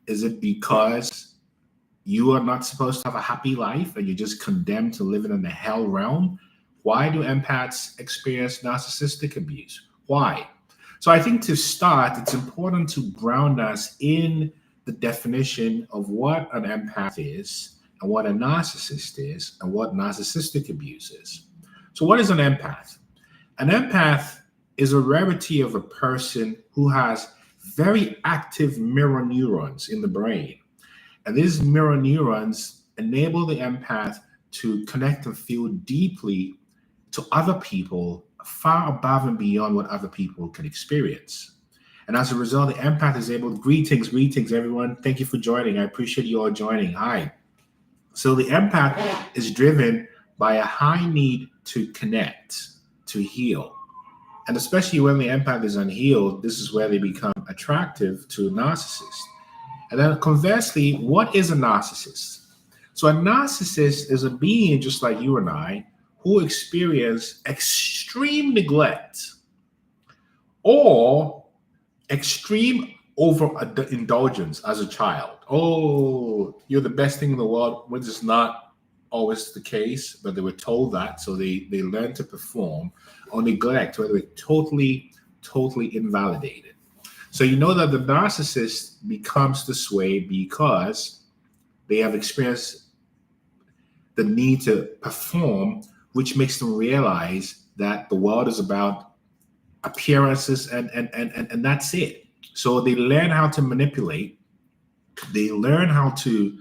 Is it because you are not supposed to have a happy life and you're just condemned to living in the hell realm? Why do empaths experience narcissistic abuse? Why? So I think to start, it's important to ground us in the definition of what an empath is and what a narcissist is and what narcissistic abuse is. So what is an empath? An empath is a rarity of a person who has very active mirror neurons in the brain. And these mirror neurons enable the empath to connect and feel deeply to other people far above and beyond what other people can experience. And as a result, the empath is able to, greetings, everyone. Thank you for joining. I appreciate you all joining. Hi. So the empath is driven by a high need to connect, to heal. And especially when the empath is unhealed, this is where they become attractive to a narcissist. And then conversely, what is a narcissist? So a narcissist is a being just like you and I who experience extreme neglect or extreme overindulgence as a child. Oh, you're the best thing in the world, which is not always the case, but they were told that, so they learned to perform, or neglect, where they were totally invalidated. So you know that the narcissist becomes this way because they have experienced the need to perform, which makes them realize that the world is about appearances and that's it. So they learn how to manipulate, they learn how to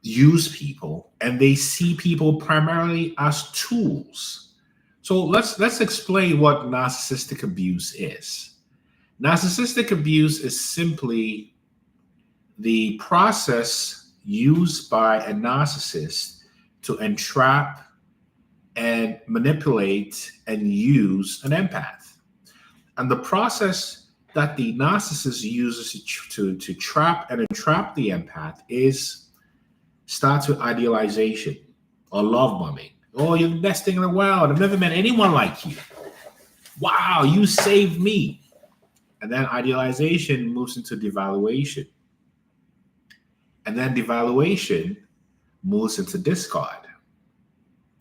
use people, and they see people primarily as tools. So let's explain what narcissistic abuse is. Narcissistic abuse is simply the process used by a narcissist to entrap and manipulate and use an empath. And the process that the narcissist uses to trap and entrap the empath starts with idealization or love bombing. Oh, you're the best thing in the world. I've never met anyone like you. Wow, you saved me. And then idealization moves into devaluation. And then devaluation moves into discard.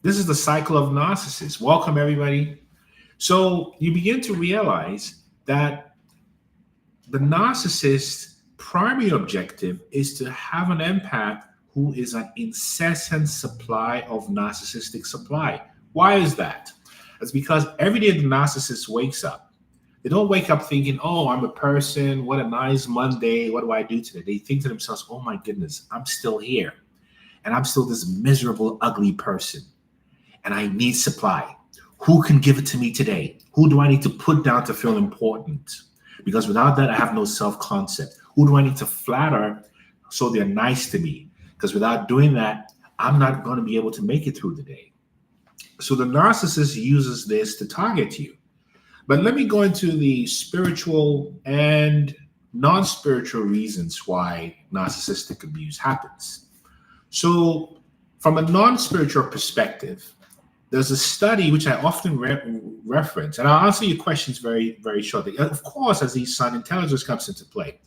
This is the cycle of narcissists. Welcome, everybody. So you begin to realize that the narcissist's primary objective is to have an empath who is an incessant supply of narcissistic supply. Why is that? It's because every day the narcissist wakes up, they don't wake up thinking, oh, I'm a person, what a nice Monday, what do I do today? They think to themselves, oh my goodness, I'm still here. And I'm still this miserable, ugly person. And I need supply. Who can give it to me today? Who do I need to put down to feel important? Because without that, I have no self-concept. Who do I need to flatter so they're nice to me? Because without doing that, I'm not going to be able to make it through the day. So the narcissist uses this to target you. But let me go into the spiritual and non-spiritual reasons why narcissistic abuse happens. So from a non-spiritual perspective, there's a study which I often reference, and I'll answer your questions very, very shortly. Of course, as the sun, intelligence comes into play.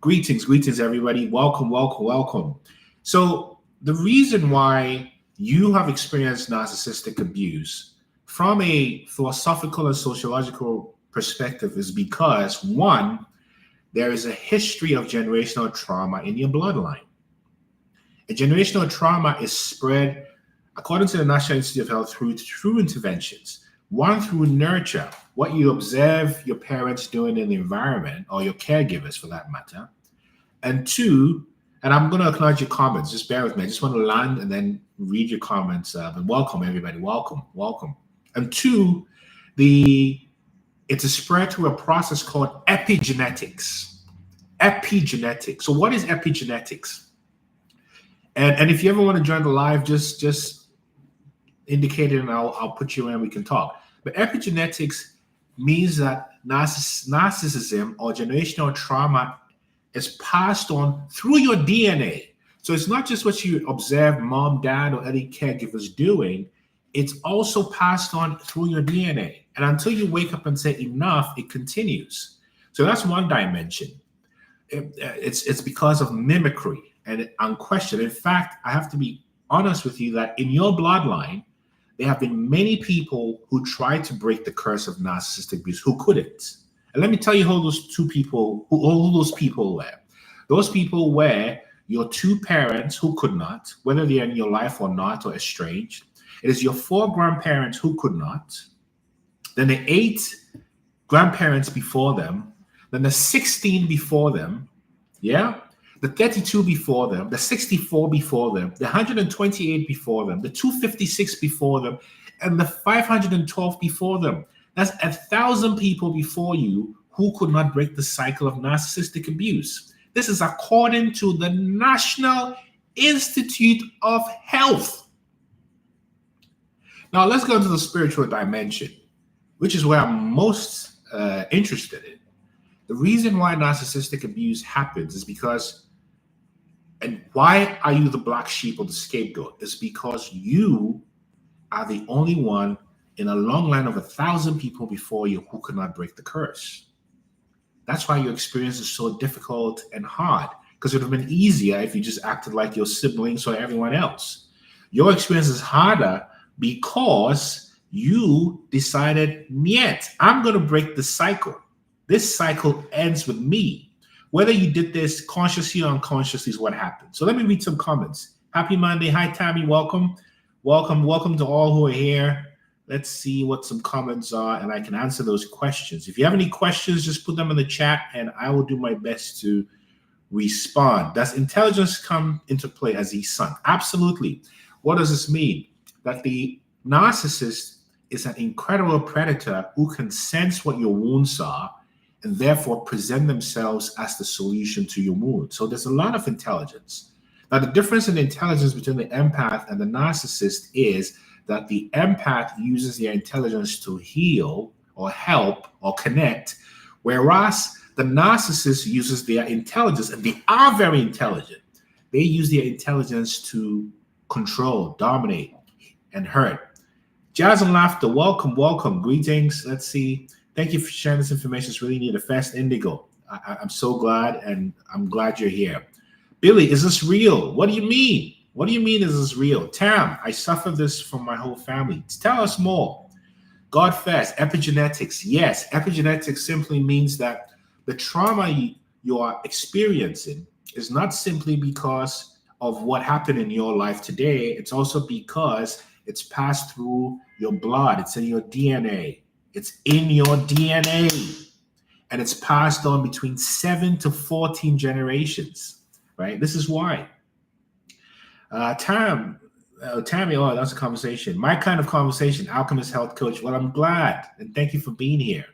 Greetings, everybody. Welcome. So the reason why you have experienced narcissistic abuse from a philosophical and sociological perspective is because, one, there is a history of generational trauma in your bloodline. And generational trauma is spread, according to the National Institute of Health, through interventions. One, through nurture, what you observe your parents doing in the environment, or your caregivers for that matter. And two, and I'm going to acknowledge your comments, just bear with me. I just want to land and then read your comments. And welcome, everybody. Welcome. And two, it's a spread through a process called epigenetics. So what is epigenetics? And if you ever want to join the live, just indicate it and I'll put you in and we can talk. But epigenetics means that narcissism or generational trauma is passed on through your DNA. So it's not just what you observe mom, dad, or any caregivers doing. It's also passed on through your DNA. And until you wake up and say enough, it continues. So that's one dimension. It's because of mimicry and unquestioned. In fact, I have to be honest with you that in your bloodline, there have been many people who tried to break the curse of narcissistic abuse who couldn't. And let me tell you who those people were. Those people were your two parents who could not, whether they're in your life or not, or estranged. It is your 4 grandparents who could not. Then the 8 grandparents before them. Then the 16 before them. Yeah? The 32 before them, the 64 before them, the 128 before them, the 256 before them, and the 512 before them. That's 1,000 people before you who could not break the cycle of narcissistic abuse. This is according to the National Institute of Health. Now let's go into the spiritual dimension, which is where I'm most interested in. The reason why narcissistic abuse happens is because, and why are you the black sheep or the scapegoat? Is because you are the only one in a long line of 1,000 people before you who could not break the curse. That's why your experience is so difficult and hard, because it would have been easier if you just acted like your siblings or everyone else. Your experience is harder because you decided, "Niet, I'm going to break the cycle. This cycle ends with me." Whether you did this consciously or unconsciously is what happened. So let me read some comments. Happy Monday. Hi, Tammy. Welcome. Welcome to all who are here. Let's see what some comments are, and I can answer those questions. If you have any questions, just put them in the chat, and I will do my best to respond. Does intelligence come into play as his son? Absolutely. What does this mean? That the narcissist is an incredible predator who can sense what your wounds are and therefore present themselves as the solution to your wound. So there's a lot of intelligence. Now, the difference in intelligence between the empath and the narcissist is that the empath uses their intelligence to heal or help or connect, whereas the narcissist uses their intelligence, and they are very intelligent. They use their intelligence to control, dominate, and hurt. Jazz and Laughter, welcome. Greetings. Let's see. Thank you for sharing this information. It's really needed. Fast Indigo. I'm so glad, and I'm glad you're here. Billy, is this real? What do you mean? What do you mean, is this real? Tam, I suffered this from my whole family. Tell us more. God first, epigenetics. Yes, epigenetics simply means that the trauma you are experiencing is not simply because of what happened in your life today. It's also because it's passed through your blood. It's in your DNA. It's in your DNA. And it's passed on between 7 to 14 generations, right? This is why. Tammy, oh, that's a conversation. My kind of conversation, Alchemist Health Coach. Well, I'm glad, and thank you for being here.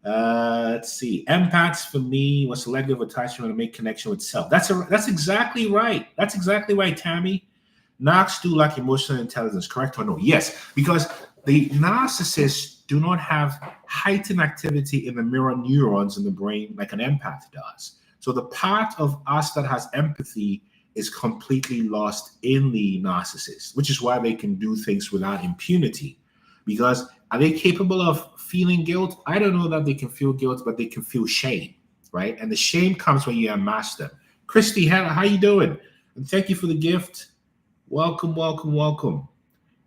Let's see. Empaths for me was selective attachment to make connection with self. That's exactly right. That's exactly right, Tammy. Narcs do lack emotional intelligence, correct or no? Yes, because the narcissists do not have heightened activity in the mirror neurons in the brain like an empath does. So the part of us that has empathy is completely lost in the narcissist, which is why they can do things without impunity. Because are they capable of feeling guilt? I don't know that they can feel guilt, but they can feel shame, right? And the shame comes when you unmask them. Christy, how you doing? And thank you for the gift. Welcome.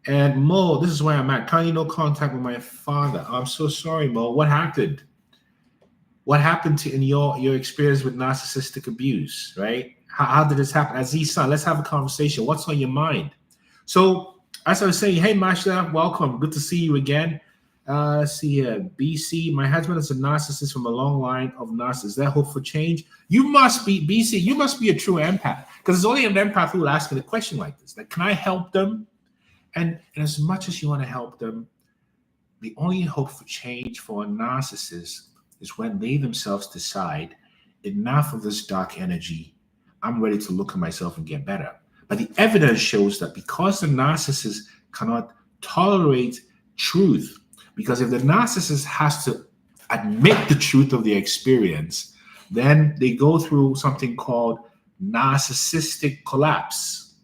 And Mo, this is where I'm at. Currently no contact with my father. I'm so sorry, Mo. What happened? What happened in your experience with narcissistic abuse, right? How did this happen? Aziz son, let's have a conversation. What's on your mind? So, as I was saying, hey, Masha, welcome. Good to see you again. Let's see here. BC, my husband is a narcissist from a long line of narcissists. Is there hope for change? You must be, BC, you must be a true empath, because there's only an empath who will ask me a question like this. Like, can I help them? And as much as you want to help them, the only hope for change for a narcissist is when they themselves decide, enough of this dark energy, I'm ready to look at myself and get better. But the evidence shows that because the narcissist cannot tolerate truth, because if the narcissist has to admit the truth of their experience, then they go through something called narcissistic collapse.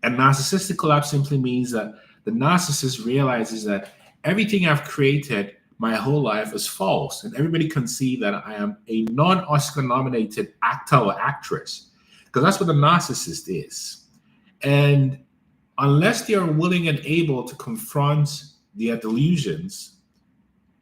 And narcissistic collapse simply means that the narcissist realizes that everything I've created my whole life is false. And everybody can see that I am a non-Oscar nominated actor or actress, because that's what the narcissist is. And unless they are willing and able to confront their delusions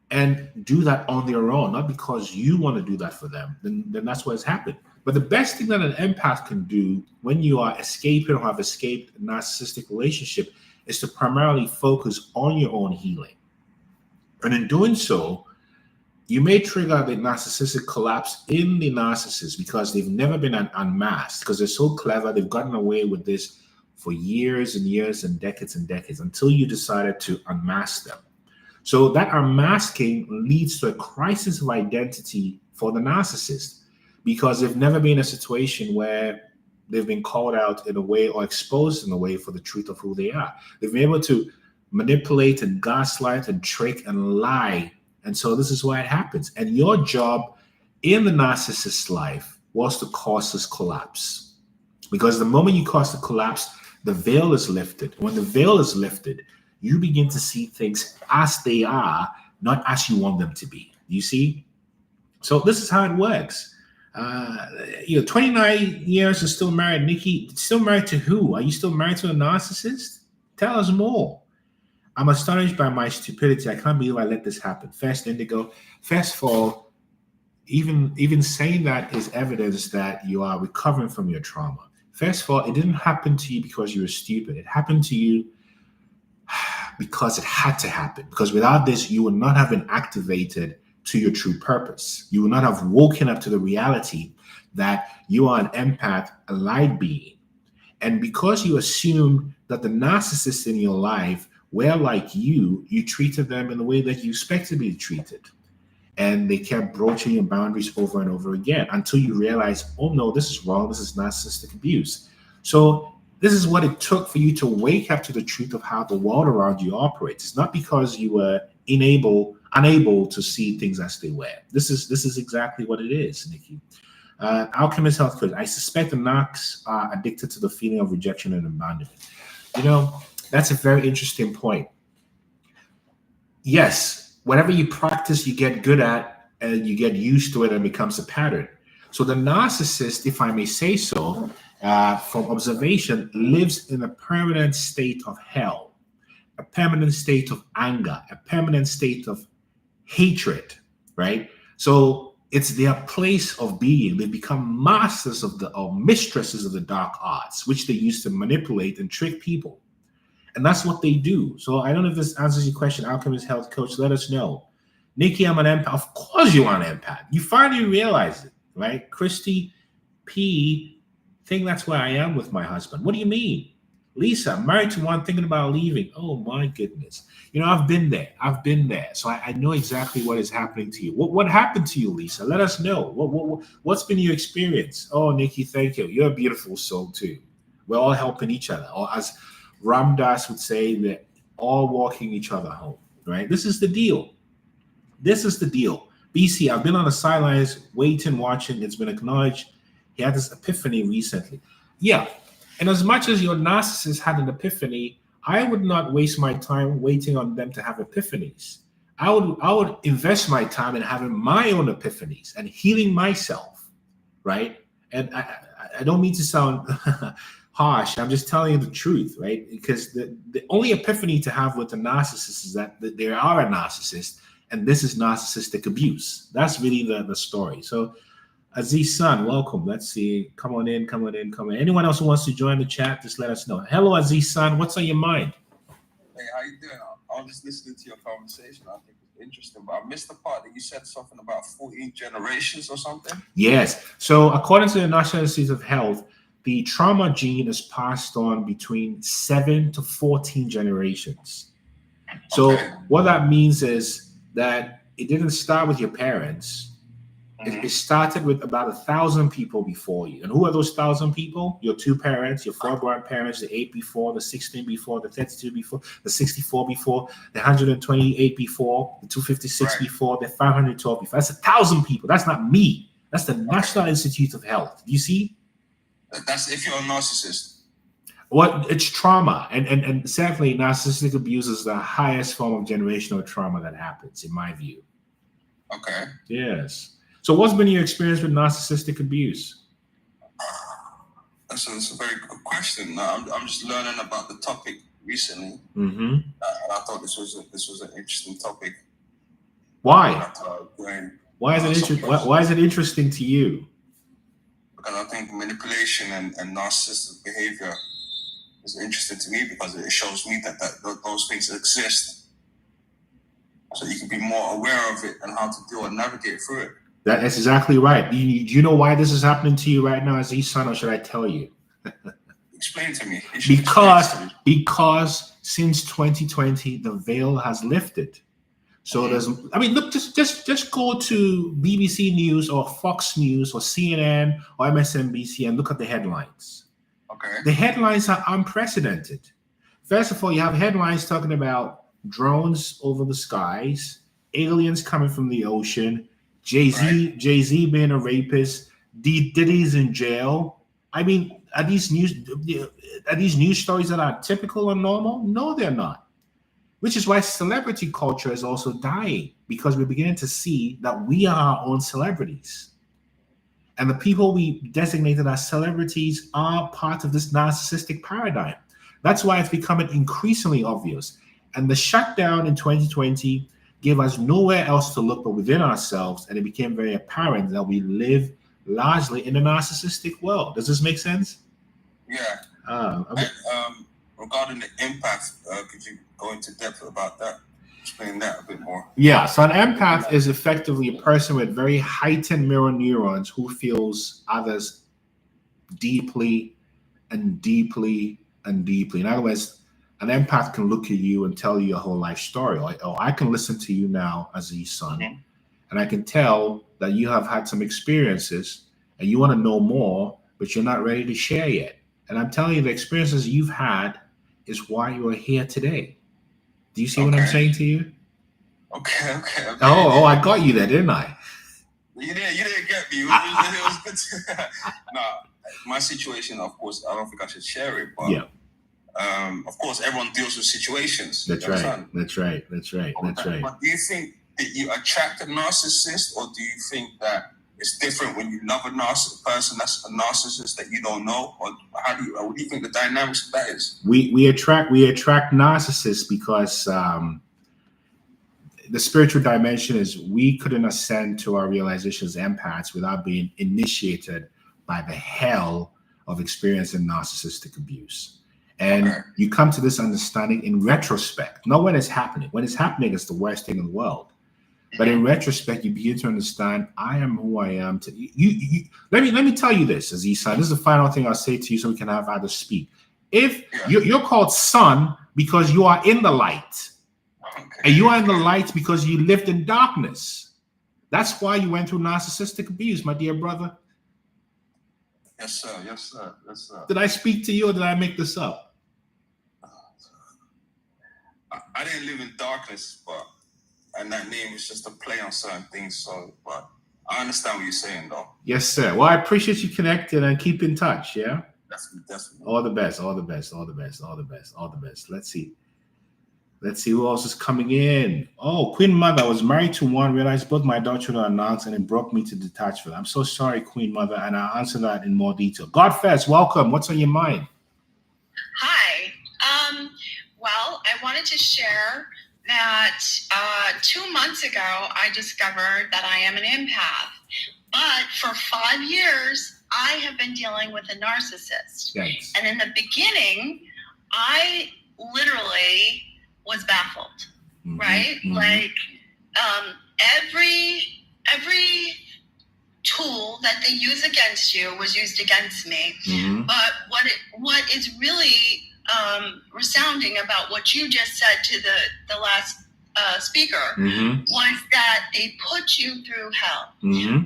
and do that on their own, not because you want to do that for them, then that's what has happened. But the best thing that an empath can do when you are escaping or have escaped a narcissistic relationship is to primarily focus on your own healing. And in doing so, you may trigger the narcissistic collapse in the narcissist because they've never been unmasked, because they're so clever. They've gotten away with this for years and years and decades until you decided to unmask them. So that unmasking leads to a crisis of identity for the narcissist, because they've never been in a situation where they've been called out in a way or exposed in a way for the truth of who they are. They've been able to manipulate and gaslight and trick and lie. And so this is why it happens. And your job in the narcissist's life was to cause this collapse. Because the moment you cause the collapse, the veil is lifted. When the veil is lifted, you begin to see things as they are, not as you want them to be. You see? So this is how it works. 29 years and still married. Nikki, still married to who? Are you still married to a narcissist? Tell us more. I'm astonished by my stupidity. I can't believe I let this happen. First, Indigo. First of all, even saying that is evidence that you are recovering from your trauma. First of all, it didn't happen to you because you were stupid. It happened to you because it had to happen. Because without this, you would not have been activated to your true purpose. You would not have woken up to the reality that you are an empath, a light being. And because you assumed that the narcissists in your life were like you treated them in the way that you expect to be treated. And they kept broaching your boundaries over and over again until you realize, oh no, this is wrong. This is narcissistic abuse. So this is what it took for you to wake up to the truth of how the world around you operates. It's not because you were unable to see things as they were. This is exactly what it is, Nikki. Alchemist Health Coach. I suspect the narcs are addicted to the feeling of rejection and abandonment. That's a very interesting point. Yes, whatever you practice, you get good at, and you get used to it, and it becomes a pattern. So the narcissist, if I may say so, from observation, lives in a permanent state of hell, a permanent state of anger, a permanent state of hatred, right? So it's their place of being. They become masters or mistresses of the dark arts, which they use to manipulate and trick people. And that's what they do. So I don't know if this answers your question, Alchemist Health Coach. Let us know. Nikki, I'm an empath. Of course you are an empath. You finally realize it, right? Christy P, think that's where I am with my husband. What do you mean? Lisa, I'm married to one, thinking about leaving. Oh my goodness. I've been there. So I know exactly what is happening to you. What happened to you, Lisa? Let us know. What's been your experience? Oh, Nikki, thank you. You're a beautiful soul too. We're all helping each other. Or as Ram Dass would say, we're all walking each other home, right? This is the deal. BC, I've been on the sidelines, waiting, watching. It's been acknowledged. He had this epiphany recently. Yeah. And as much as your narcissist had an epiphany, I would not waste my time waiting on them to have epiphanies. I would invest my time in having my own epiphanies and healing myself, right? And I don't mean to sound harsh. I'm just telling you the truth, right? Because the only epiphany to have with a narcissist is that they are a narcissist, and this is narcissistic abuse. That's really the story. So Aziz San, welcome. Let's see. Come on in. Anyone else who wants to join the chat, just let us know. Hello, Aziz San. What's on your mind? Hey, how you doing? I was just listening to your conversation. I think it's interesting, but I missed the part that you said something about 14 generations or something. Yes. So according to the National Institute of Health, the trauma gene is passed on between 7 to 14 generations. So what that means is that it didn't start with your parents. It started with about 1,000 people before you. And who are those 1,000 people? Your 2 parents, your 4 grandparents, the 8 before, the 16 before, the 32 before, the 64 before, the 128 before, the 256 before, the 512 before. That's 1,000 people. That's not me. That's the National Institute of Health. You see? That's if you're a narcissist. What it's trauma, and sadly, narcissistic abuse is the highest form of generational trauma that happens, in my view. Okay. Yes. So, what's been your experience with narcissistic abuse? That's a very good question. I'm just learning about the topic recently, Mm-hmm. and I thought this was an interesting topic. Why? Why is it interesting to you? Because I think manipulation and narcissistic behavior is interesting to me because it shows me that those things exist, so you can be more aware of it and how to deal and navigate through it. That's exactly right. Do you know why this is happening to you right now, Aziz son, or should I tell you? Explain to me. Because since 2020, the veil has lifted. So look, just go to BBC News or Fox News or CNN or MSNBC and look at the headlines. Okay. The headlines are unprecedented. First of all, you have headlines talking about drones over the skies, aliens coming from the ocean, Jay-Z being a rapist, Diddy's in jail. I mean, are these news stories that are typical or normal? No, they're not. Which is why celebrity culture is also dying, because we're beginning to see that we are our own celebrities. And the people we designated as celebrities are part of this narcissistic paradigm. That's why it's becoming increasingly obvious. And the shutdown in 2020 gave us nowhere else to look but within ourselves, and it became very apparent that we live largely in a narcissistic world. Does this make sense? Yeah. Regarding the empath, could you go into depth about that? Explain that a bit more. Yeah, so an empath is effectively a person with very heightened mirror neurons who feels others deeply and deeply and deeply. In other words, an empath can look at you and tell you your whole life story. Like, oh, I can listen to you now, Aziz son, and I can tell that you have had some experiences and you want to know more, but you're not ready to share yet. And I'm telling you, the experiences you've had is why you are here today. Do you see what I'm saying to you? Okay. Oh, I got you there, didn't I? You didn't get me. It was good. Nah, my situation, of course, I don't think I should share it, but of course, everyone deals with situations. That's right. But do you think that you attract a narcissist, or do you think that it's different when you love a person that's a narcissist that you don't know, or what do you think the dynamics of that is? We attract narcissists because the spiritual dimension is we couldn't ascend to our realization as empaths without being initiated by the hell of experiencing narcissistic abuse. And you come to this understanding in retrospect, not when it's happening. When it's happening, it's the worst thing in the world. But in retrospect, you begin to understand, I am who I am. Let me tell you this, Aziz son. This is the final thing I'll say to you so we can have others speak. If you're called son because you are in the light, and you are in the light because you lived in darkness. That's why you went through narcissistic abuse, my dear brother. Yes, sir. Did I speak to you or did I make this up? I didn't live in darkness, and that name is just a play on certain things. But I understand what you're saying, though. Yes, sir. Well, I appreciate you connecting and keep in touch. Yeah. Definitely. All the best. Let's see who else is coming in. Oh, Queen Mother. I was married to one, realized both my daughters are narcs, and it broke me to detach from them. I'm so sorry, Queen Mother, and I'll answer that in more detail. God first, welcome. What's on your mind? Hi. Well, I wanted to share that 2 months ago, I discovered that I am an empath. But for 5 years, I have been dealing with a narcissist. Thanks. And in the beginning, I literally was baffled, right? Like every tool that they use against you was used against me. But what is really resounding about what you just said to the last speaker was that they put you through hell.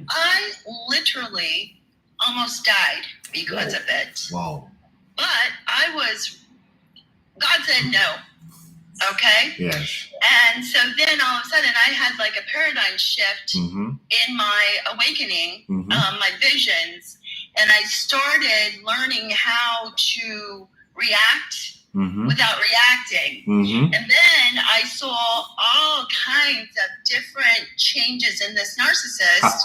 I literally almost died because of it. Wow. But God said no. Okay? Yes. And so then all of a sudden I had like a paradigm shift in my awakening, my visions, and I started learning how to react Mm-hmm. without reacting. Mm-hmm. And then I saw all kinds of different changes in this narcissist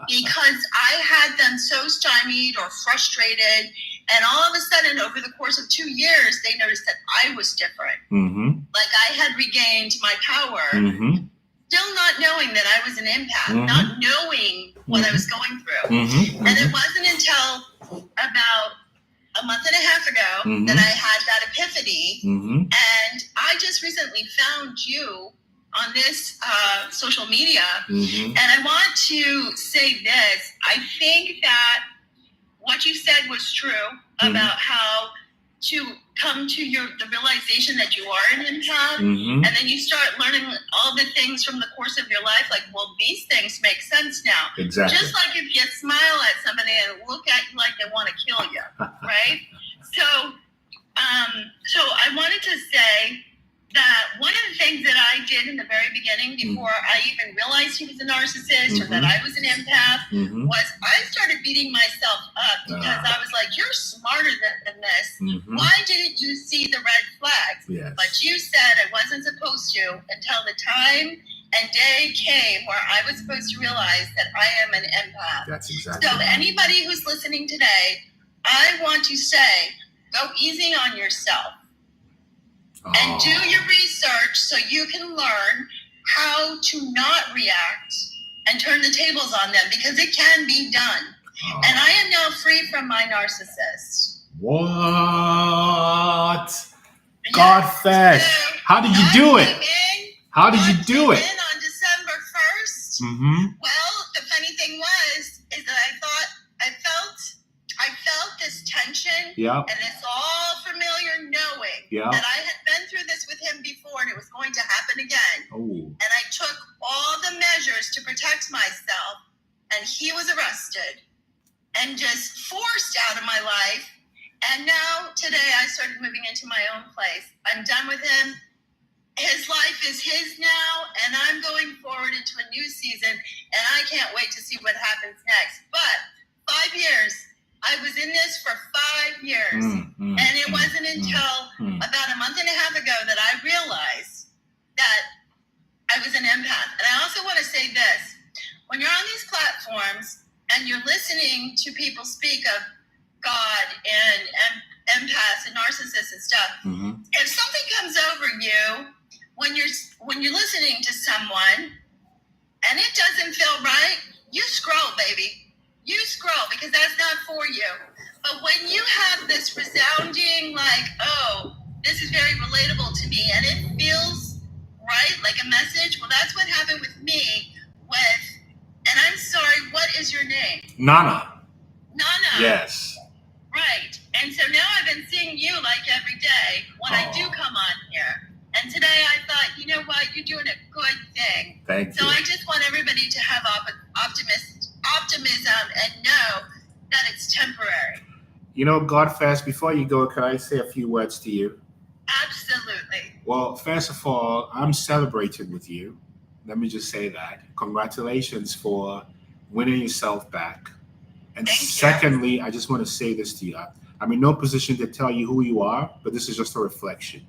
because I had them so stymied or frustrated. And all of a sudden, over the course of 2 years, they noticed that I was different. Mm-hmm. Like I had regained my power, Mm-hmm. still not knowing that I was an empath, Mm-hmm. not knowing what I was going through. Mm-hmm. And it wasn't until about a month and a half ago Mm-hmm. that I had that epiphany. Mm-hmm. And I just recently found you on this social media. Mm-hmm. And I want to say this. I think that what you said was true about how to come to the realization that you are an empath. Mm-hmm. And then you start learning all the things from the course of your life. Like, well, these things make sense now. Exactly. Just like if you smile at somebody and look at you like they want to kill you, right? So I wanted to say that one of the things that I did in the very beginning, before I even realized he was a narcissist or that I was an empath, was I started beating myself up because I was like, you're smarter than this. Why didn't you see the red flags? Yes. But you said I wasn't supposed to until the time and day came where I was supposed to realize that I am an empath. That's exactly So right. anybody who's listening today, I want to say, go easy on yourself. And do your research so you can learn how to not react and turn the tables on them, because it can be done. And I am now free from my narcissist. What? Godfest. So How did you do it? How did you do it? On December 1st. Well, the funny thing is that I felt this tension and this all familiar knowing that I had been through this with him before and it was going to happen again. And I took all the measures to protect myself, and he was arrested and just forced out of my life. And now today I started moving into my own place. I'm done with him. His life is his now, and I'm going forward into a new season, and I can't wait to see what happens next. But 5 years. I was in this for 5 years, and it wasn't until about a month and a half ago that I realized that I was an empath. And I also want to say this. When you're on these platforms and you're listening to people speak of God and empaths and narcissists and stuff, if something comes over you when you're listening to someone and it doesn't feel right, you scroll, baby. You scroll, because that's not for you. But when you have this resounding, like, oh, this is very relatable to me, and it feels right, like a message, well, that's what happened with me and I'm sorry, what is your name? Nana. Nana. Yes. Right. And so now I've been seeing you like every day when I do come on here. And today I thought, you know what, you're doing a good thing. Thank you. So I just want everybody to have optimism and know that it's temporary. You know, Godfest, before you go, can I say a few words to you? Absolutely. Well, first of all, I'm celebrating with you. Let me just say that. Congratulations for winning yourself back. And secondly, I just want to say this to you. I'm in no position to tell you who you are, but this is just a reflection.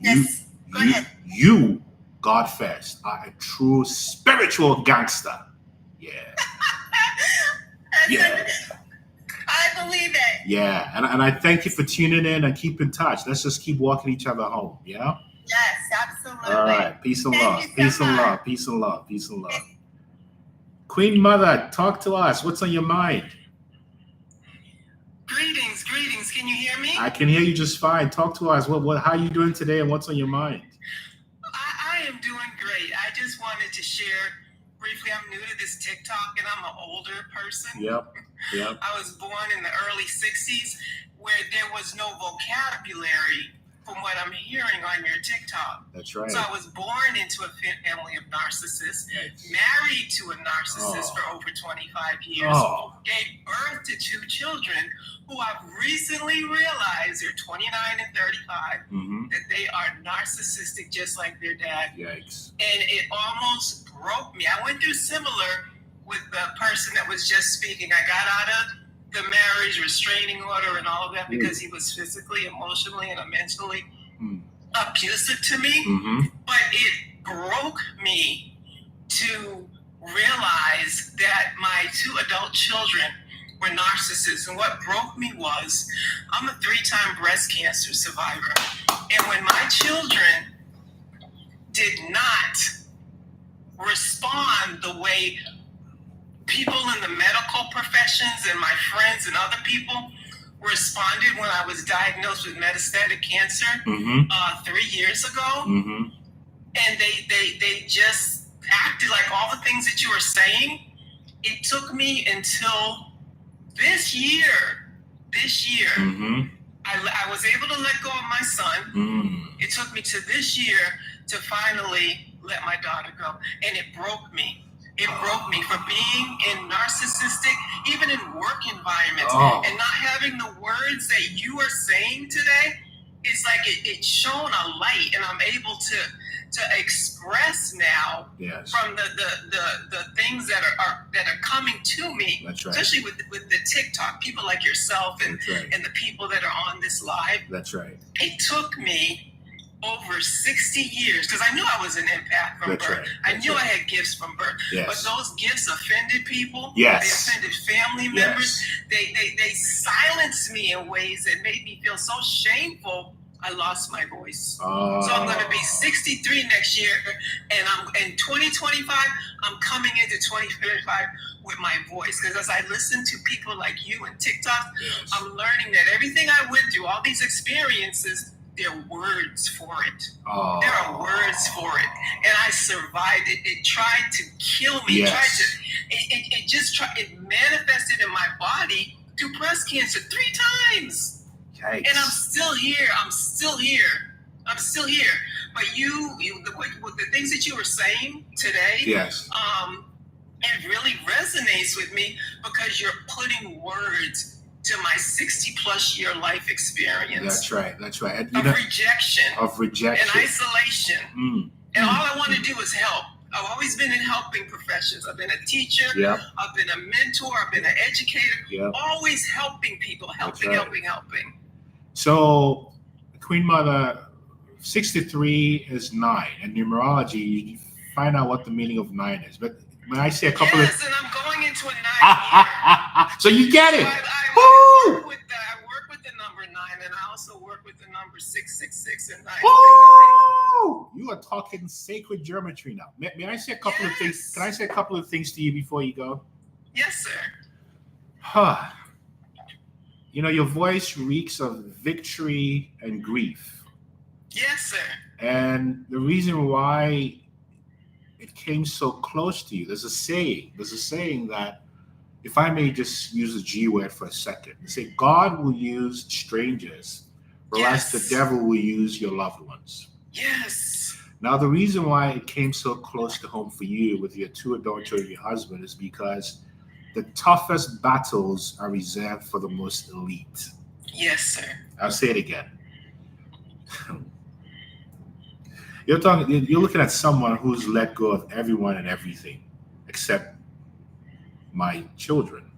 Yes. Go ahead. You, Godfest, are a true spiritual gangster. Yeah. Yeah. I believe it. Yeah. And I thank you for tuning in and keep in touch. Let's just keep walking each other home. Yeah? Yes, absolutely. All right. Peace and love. Thank you Peace so and much. love. Peace and love. Peace and love. Queen Mother, talk to us. What's on your mind? Greetings. Can you hear me? I can hear you just fine. Talk to us. How are you doing today and what's on your mind? I am doing great. I just wanted to share briefly. I'm new to this TikTok and I'm an older person. Yep. I was born in the early 60s where there was no vocabulary from what I'm hearing on your TikTok. That's right. So I was born into a family of narcissists, Yes. married to a narcissist for over 25 years, gave birth to 2 children who I've recently realized, they're 29 and 35, that they are narcissistic just like their dad. Yikes. And it almost broke me. I went through similar with the person that was just speaking. I got out of the marriage restraining order and all of that because he was physically, emotionally, and mentally abusive to me. Mm-hmm. But it broke me to realize that my 2 adult children were narcissists. And what broke me was I'm a 3-time breast cancer survivor. And when my children did not respond the way people in the medical professions and my friends and other people responded when I was diagnosed with metastatic cancer 3 years ago, and they just acted like all the things that you were saying. It took me until this year, I was able to let go of my son. It took me to this year to finally let my daughter go, and it broke me. It broke me for being in narcissistic, even in work environments, and not having the words that you are saying today. It's like it shone a light, and I'm able to express now from the things that are coming to me. That's right. Especially with the TikTok, people like yourself and the people that are on this live. That's right. It took me over 60 years, because I knew I was an empath from birth. Right. I knew I had gifts from birth. Yes. But those gifts offended people. Yes. They offended family members. They silenced me in ways that made me feel so shameful. I lost my voice. So I'm going to be 63 next year, and I'm in 2025. I'm coming into 2035 with my voice, because as I listen to people like you and TikTok, I'm learning that everything I went through, all these experiences, there are words for it. There are words for it, and I survived it. It tried to kill me. Yes. It manifested in my body through breast cancer 3 times. Yikes. And I'm still here. But the things that you were saying today, it really resonates with me, because you're putting words to my 60-plus year life experience. That's right. Of rejection. And isolation. And all I want to do is help. I've always been in helping professions. I've been a teacher. I've been a mentor. I've been an educator. Always helping people. Helping. So, Queen Mother, 63 is 9. And numerology, you find out what the meaning of 9 is. But when I say a couple and I'm going into a 9 year. So you get it. I work with the number 9, and I also work with the number 666 and 9. Oh, you are talking sacred geometry now. May I say a couple of things? Can I say a couple of things to you before you go? Yes, sir. Your voice reeks of victory and grief. Yes, sir. And the reason why it came so close to you, there's a saying that, if I may just use the G word for a second, they say God will use strangers, whereas the devil will use your loved ones. Yes. Now, the reason why it came so close to home for you with your 2 adult children, your husband, is because the toughest battles are reserved for the most elite. Yes, sir. I'll say it again. You're looking at someone who's let go of everyone and everything except my children.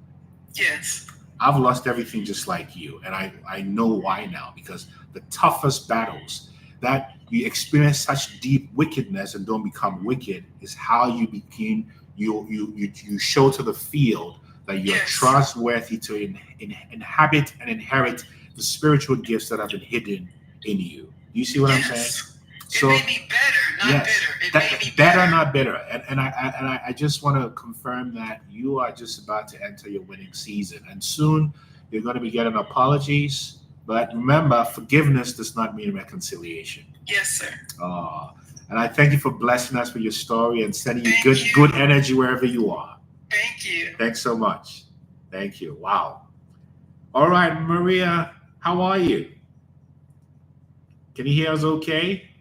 Yes. I've lost everything just like you, and I know why now, because the toughest battles that you experience such deep wickedness and don't become wicked is how you begin. You show to the field that you're trustworthy to inhabit and inherit the spiritual gifts that have been hidden in you. You see what I'm saying? So, it may be better, not bitter. It may be better, not bitter. And I just want to confirm that you are just about to enter your winning season, and soon you're going to be getting apologies. But remember, forgiveness does not mean reconciliation. Yes, sir. And I thank you for blessing us with your story and sending you good energy wherever you are. Thank you. Thanks so much. Thank you. Wow. All right, Maria, how are you? Can you hear us okay?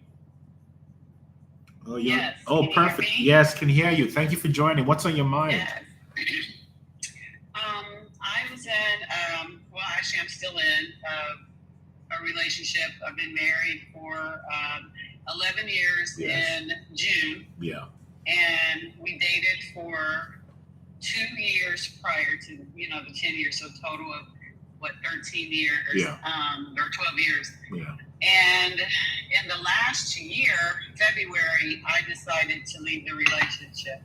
Oh, yes. Oh, perfect. Yes, can hear you. Thank you for joining. What's on your mind? Yes. I was in, actually I'm still in a relationship. I've been married for 11 years in June. Yeah. And we dated for 2 years prior to, the 10 years, so total of 13 years, or 12 years. Yeah. And in the last year, February, I decided to leave the relationship.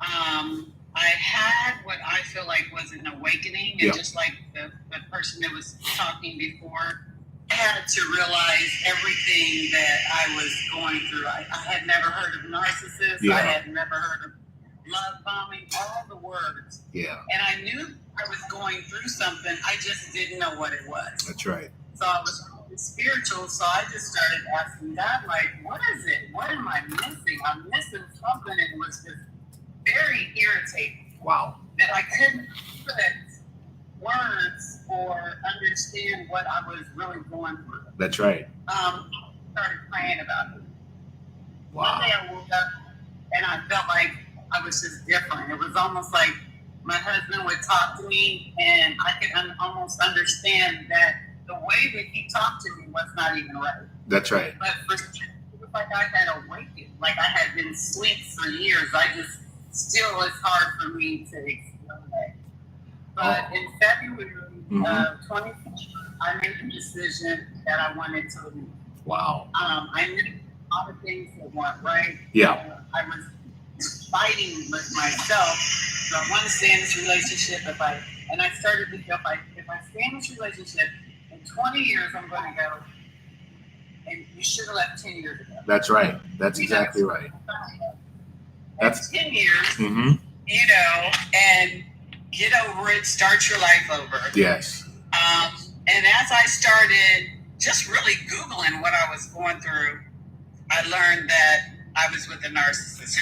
I had what I feel like was an awakening, and just like the person that was talking before, I had to realize everything that I was going through. I had never heard of narcissists. I had never heard of love bombing, all the words. Yeah. And I knew I was going through something. I just didn't know what it was. That's right. So I was spiritual. So I just started asking God, like, what is it? What am I missing? I'm missing something. And it was just very irritating. Wow. That I couldn't put words or understand what I was really going through. That's right. I started praying about it. Wow. One day I woke up and I felt like I was just different. It was almost like my husband would talk to me and I could almost understand that the way that he talked to me was not even right. That's right. But it was like I had awakened, like I had been asleep for years. Still it's hard for me to explain that. But in February of 2020, I made the decision that I wanted to leave. Wow. I knew all the things that weren't right. Yeah. I was fighting with myself. So I want to stay in this relationship. And I started to feel like if I stay in this relationship, in 20 years I'm going to go. And you should have left 10 years ago. That's right. That's exactly right. That's 10 years, Mm-hmm. And get over it, start your life over. Yes. And as I started just really Googling what I was going through, I learned that I was with a narcissist.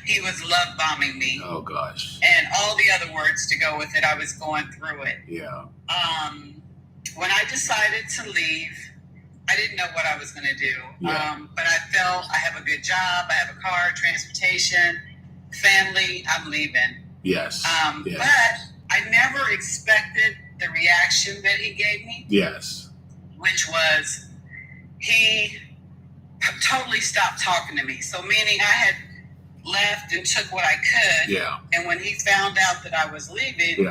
He was love bombing me. Oh, gosh. And all the other words to go with it, I was going through it. Yeah. When I decided to leave, I didn't know what I was going to do. Yeah. But I felt I have a good job, I have a car, transportation, family, I'm leaving. Yes. But I never expected the reaction that he gave me. Yes. Which was he totally stopped talking to me. So meaning I had left and took what I could. Yeah. And when he found out that I was leaving,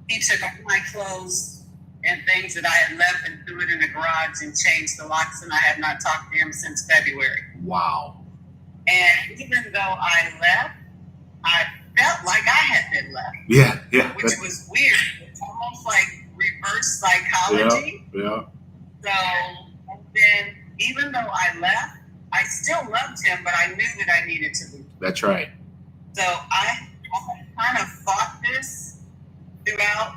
he took all my clothes and things that I had left and threw it in the garage and changed the locks, and I had not talked to him since February. Wow. And even though I left, I felt like I had been left. Yeah. Which was weird. It's almost like reverse psychology. Yeah. So, and then even though I left, I still loved him, but I knew that I needed to leave. That's right. So I kind of fought this throughout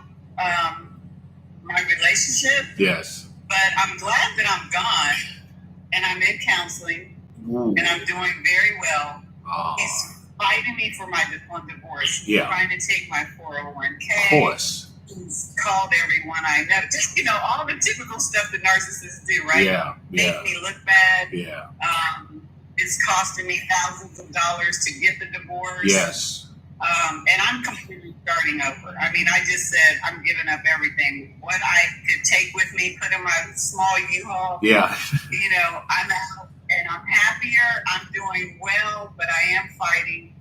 my relationship. Yes. But I'm glad that I'm gone and I'm in counseling. Ooh. And I'm doing very well. Oh. He's fighting me for my divorce. He's Yeah. trying to take my 401k. Of course. He's called everyone I know. Just, all the typical stuff that narcissists do, right? Yeah. Make me look bad. Yeah. It's costing me thousands of dollars to get the divorce. Yes. And I'm completely starting over. I mean, I just said I'm giving up everything. What I could take with me, put in my small U-Haul. Yeah. I'm out and I'm happier. I'm doing well, but I am fighting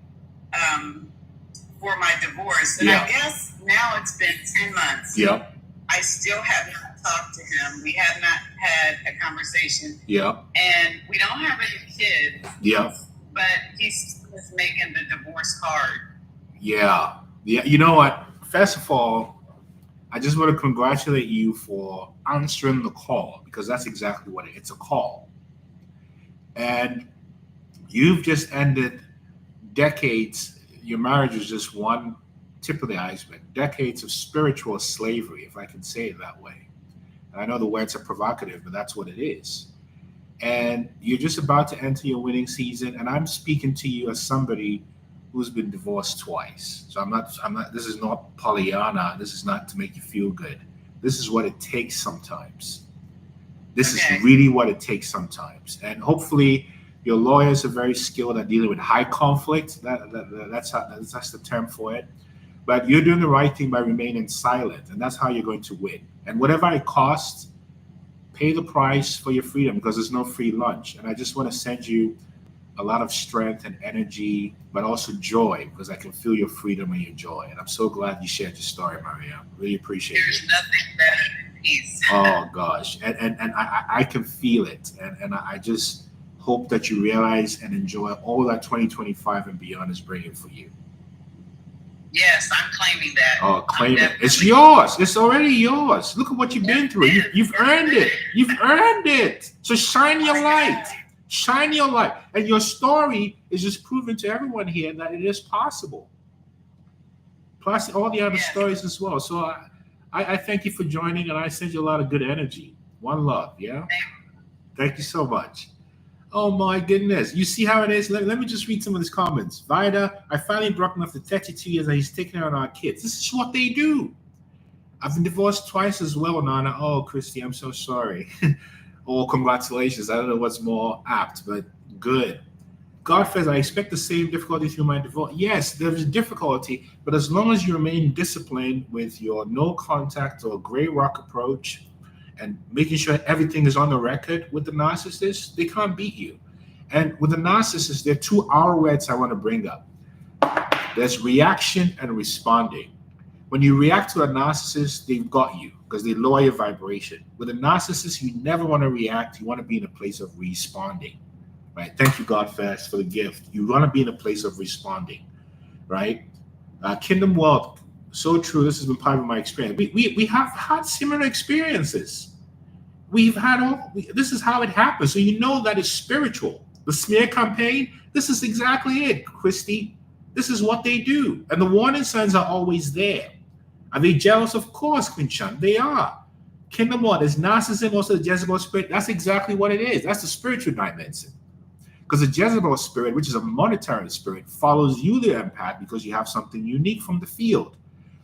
for my divorce. And I guess now it's been 10 months. Yep. I still have not talked to him. We have not had a conversation. Yep. And we don't have any kids. Yep. But he's making the divorce hard. Yeah. You know what? First of all, I just want to congratulate you for answering the call, because that's exactly what it's a call. And you've just ended decades. Your marriage is just one tip of the iceberg. Decades of spiritual slavery, if I can say it that way. And I know the words are provocative, but that's what it is. And you're just about to enter your winning season. And I'm speaking to you as somebody who's been divorced twice. So I'm not, this is not Pollyanna. This is not to make you feel good. This is what it takes sometimes. This is really what it takes sometimes. And hopefully your lawyers are very skilled at dealing with high conflict. That's the term for it. But you're doing the right thing by remaining silent. And that's how you're going to win. And whatever it costs, pay the price for your freedom, because there's no free lunch. And I just want to send you a lot of strength and energy, but also joy, because I can feel your freedom and your joy. And I'm so glad you shared your story, Maria. Really appreciate There's it. nothing better than peace. Oh gosh, and I can feel it, and I just hope that you realize and enjoy all that 2025 and beyond is bringing for you. Yes, I'm claiming that. Oh, claim it. It's yours. It's already yours. Look at what you've been through. You've earned it. You've earned it. So shine your light. Shine your light. And your story is just proving to everyone here that it is possible. Plus all the other stories as well. So I thank you for joining, and I send you a lot of good energy. One love, yeah? Thank you so much. Oh my goodness. You see how it is? Let me just read some of these comments. Vida, I finally broken off the 32 years that he's taking out on our kids. This is what they do. I've been divorced twice as well, Nana. Oh, Christy, I'm so sorry. Oh, congratulations. I don't know what's more apt, but good. God says, I expect the same difficulty through my divorce. Yes, there's difficulty, but as long as you remain disciplined with your no contact or gray rock approach, and making sure everything is on the record with the narcissist, they can't beat you. And with the narcissist, there are 2 R words I want to bring up. There's reaction and responding. When you react to a narcissist, they've got you because they lower your vibration. With a narcissist, you never want to react. You want to be in a place of responding, right? Thank you, God, first, for the gift. You want to be in a place of responding, right? Kingdom Wealth. So true. This has been part of my experience. We have had similar experiences. We've had this is how it happens. So you know that it's spiritual. The smear campaign, this is exactly it, Christy. This is what they do. And the warning signs are always there. Are they jealous? Of course, Quinchan, they are. Kingdom One is narcissism, also the Jezebel spirit. That's exactly what it is. That's the spiritual dimension. Because the Jezebel spirit, which is a monetary spirit, follows you, the empath, because you have something unique from the field.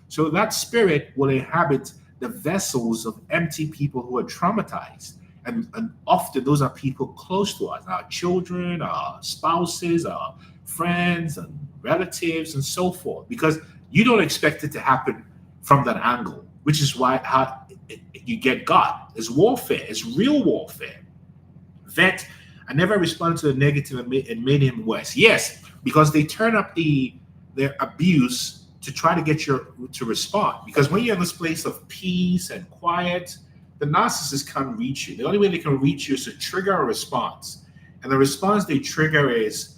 So that spirit will inhabit the vessels of empty people who are traumatized. And often those are people close to us, our children, our spouses, our friends and relatives and so forth, because you don't expect it to happen from that angle, which is why you get God. It's warfare. It's real warfare. That I never responded to the negative and made him worse. Yes, because they turn up their abuse to try to get you to respond. Because when you're in this place of peace and quiet, the narcissist can't reach you. The only way they can reach you is to trigger a response. And the response they trigger is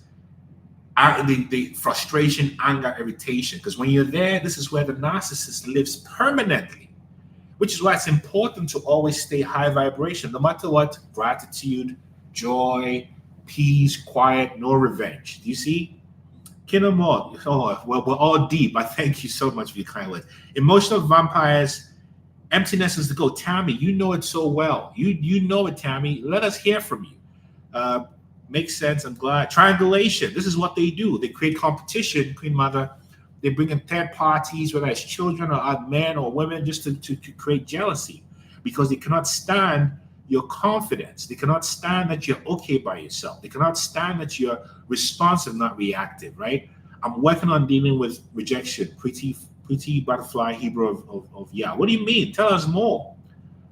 the frustration, anger, irritation. Because when you're there, this is where the narcissist lives permanently, which is why it's important to always stay high vibration, no matter what. Gratitude, joy, peace, quiet, no revenge. Do you see? Kingdom More. Oh, well, we're all deep. I thank you so much for your kind words. Emotional vampires, emptiness is the goal. Tammy, you know it so well. You know it, Tammy. Let us hear from you. Makes sense. I'm glad. Triangulation. This is what they do. They create competition, Queen Mother. They bring in third parties, whether it's children or men or women, just to create jealousy, because they cannot stand your confidence. They cannot stand that you're okay by yourself. They cannot stand that you're responsive, not reactive, right? I'm working on dealing with rejection. Pretty butterfly Hebrew of yeah. What do you mean? Tell us more.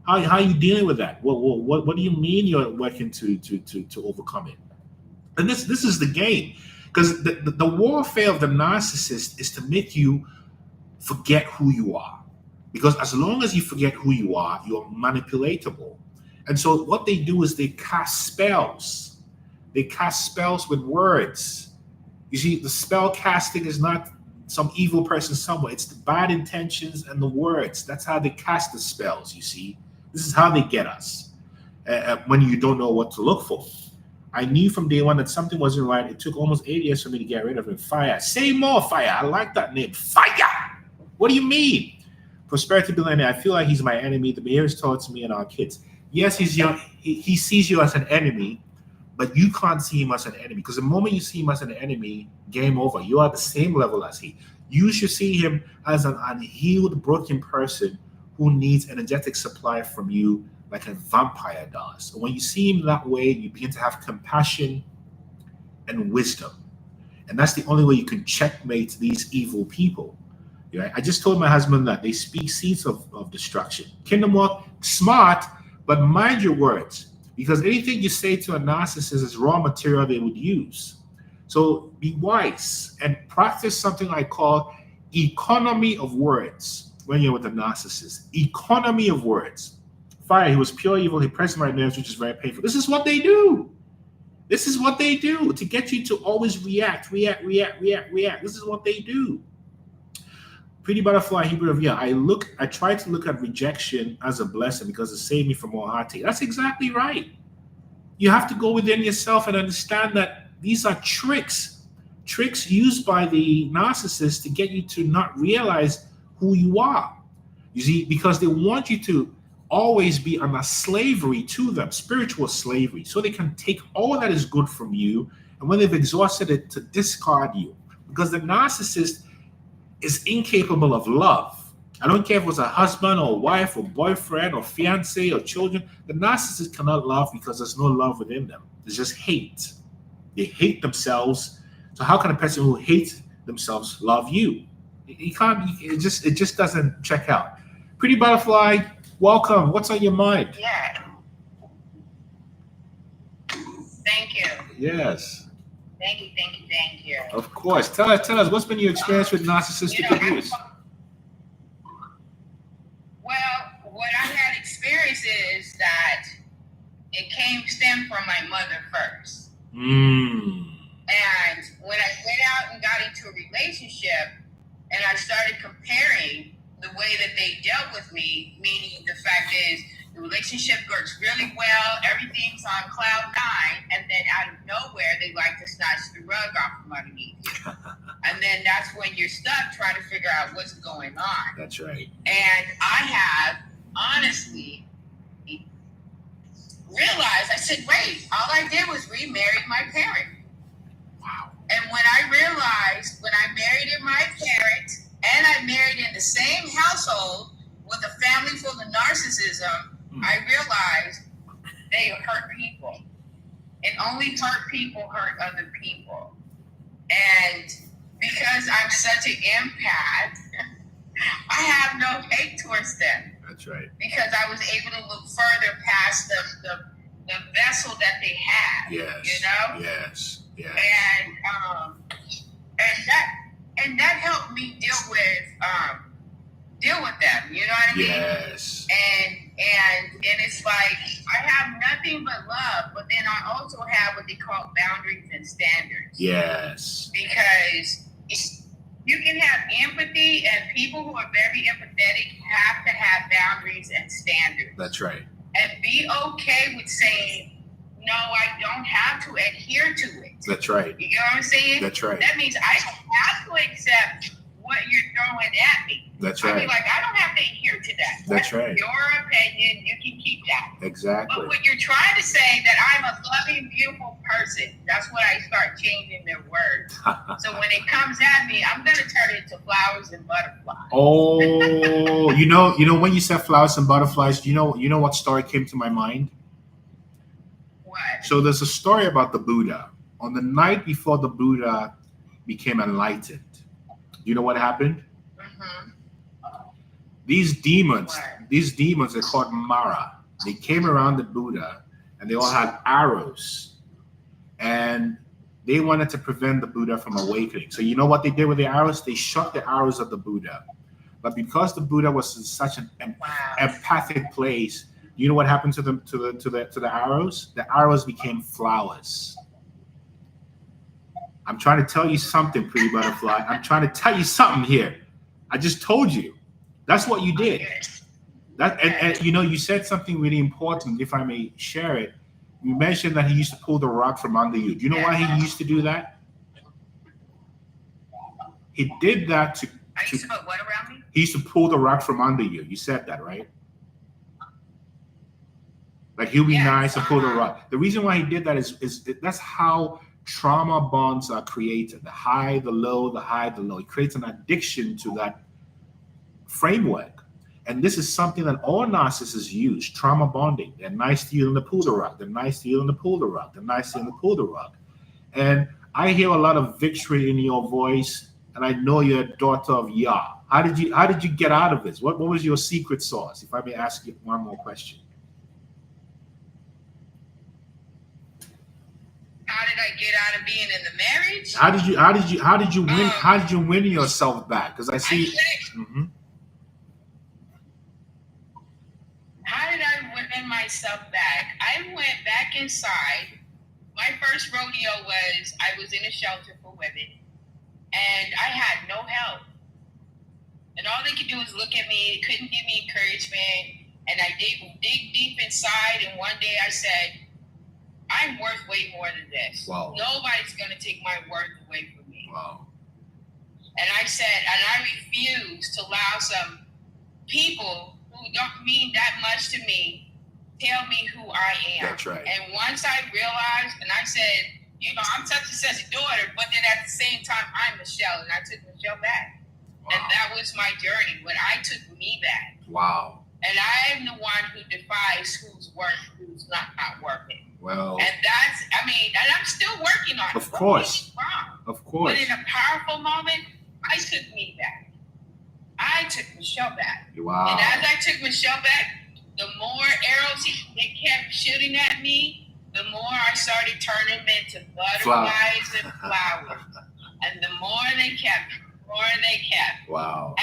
How are you dealing with that? What do you mean you're working to overcome it? And this is the game, because the warfare of the narcissist is to make you forget who you are. Because as long as you forget who you are, you're manipulatable. And so what they do is they cast spells. They cast spells with words. You see, the spell casting is not some evil person somewhere. It's the bad intentions and the words. That's how they cast the spells, you see. This is how they get us when you don't know what to look for. I knew from day one that something wasn't right. It took almost 8 years for me to get rid of him. Fire. Say more, Fire. I like that name. Fire. What do you mean? Prosperity billionaire. I feel like he's my enemy. The behavior is towards me and our kids. Yes, he sees you as an enemy, but you can't see him as an enemy, because the moment you see him as an enemy, game over. You are the same level as he. You should see him as an unhealed, broken person who needs energetic supply from you like a vampire does. So when you see him that way, you begin to have compassion and wisdom. And that's the only way you can checkmate these evil people. Right? I just told my husband that they speak seeds of destruction. Kingdom Walk, smart, but mind your words, because anything you say to a narcissist is raw material they would use. So be wise and practice something I call economy of words when you're with a narcissist. Economy of words. Fire, he was pure evil, he pressed my nerves, which is very painful. This is what they do. This is what they do to get you to always react. This is what they do. Pretty Butterfly, Hebrew of yeah. I try to look at rejection as a blessing because it saved me from more heartache. That's exactly right. You have to go within yourself and understand that these are tricks used by the narcissist to get you to not realize who you are. You see, because they want you to always be under slavery to them, spiritual slavery, so they can take all that is good from you, and when they've exhausted it, to discard you. Because the narcissist is incapable of love. I don't care if it was a husband or wife or boyfriend or fiance or children. The narcissist cannot love because there's no love within them. There's just hate. They hate themselves. So how can a person who hates themselves love you? You can't. It just doesn't check out. Pretty Butterfly, welcome. What's on your mind? Yeah. Thank you. Yes. Thank you. Of course. Tell us what's been your experience with narcissistic abuse? Well, what I had experienced is that it stemmed from my mother first. And when I went out and got into a relationship and I started comparing the way that they dealt with me, meaning the fact is the relationship works really well, everything's on cloud nine, and then out of nowhere they like to snatch the rug off from underneath you. And then that's when you're stuck trying to figure out what's going on. That's right. And I have honestly realized, I said, wait, all I did was remarried my parent. Wow. And when I realized, when I married my parent, and I married in the same household with a family full of narcissism, I realized they hurt people. And only hurt people hurt other people. And because I'm such an empath, I have no hate towards them. That's right. Because I was able to look further past the vessel that they have. Yes. You know? Yes. And that helped me deal with them. You know what I mean? Yes. And it's like I have nothing but love, but then I also have what they call boundaries and standards. Yes. Because you can have empathy, and people who are very empathetic have to have boundaries and standards. That's right. And be okay with saying, no, I don't have to adhere to it. That's right. You know what I'm saying? That's right. That means I don't have to accept what you're throwing at me. That's I right. mean, like, I don't have to adhere to that. That's right. Your opinion, you can keep that. Exactly. But when you're trying to say that I'm a loving, beautiful person, that's when I start changing their words. So when it comes at me, I'm going to turn it into flowers and butterflies. Oh, you know, when you said flowers and butterflies, you know what story came to my mind? What? So there's a story about the Buddha. On the night before the Buddha became enlightened, you know what happened? Mm-hmm. These demons, they're called Mara. They came around the Buddha and they all had arrows. And they wanted to prevent the Buddha from awakening. So you know what they did with the arrows? They shot the arrows at the Buddha. But because the Buddha was in such an empathic place, you know what happened to the arrows? The arrows became flowers. I'm trying to tell you something, Pretty Butterfly. I'm trying to tell you something here. I just told you. That's what you did. And you said something really important, if I may share it. You mentioned that he used to pull the rug from under you. Do you know why he used to do that? He did that to I used to put what around me? He used to pull the rug from under you. You said that, right? Like he'll be nice and pull the rug. The reason why he did that is that's how trauma bonds are created. The high, the low, the high, the low. It creates an addiction to that framework. And this is something that all narcissists use, trauma bonding. They're nice to you and they pull the rug. They're nice to you and they pull the rug. They're nice to you and they pull the rug. And I hear a lot of victory in your voice, and I know you're a daughter of Yah. How did you get out of this? What was your secret sauce? If I may ask you one more question. I get out of being in the marriage? How did you win yourself back? Because I see. How did I win myself back? I went back inside. My first rodeo was I was in a shelter for women, and I had no help. And all they could do was look at me. They couldn't give me encouragement. And I dig deep inside. And one day I said, I'm worth way more than this. Wow. Nobody's going to take my worth away from me. Wow. And I said, and I refuse to allow some people who don't mean that much to me tell me who I am. That's right. And once I realized, and I said, you know, I'm such and such a daughter, but then at the same time, I'm Michelle, and I took Michelle back. Wow. And that was my journey, when I took me back. Wow. And I am the one who defines who's worth, who's not working. Well, and that's, I mean, and I'm still working on it. Of course. Of course. But in a powerful moment, I took me back. I took Michelle back. Wow. And as I took Michelle back, the more arrows they kept shooting at me, the more I started turning them into butterflies and flowers. And the more they kept, Wow.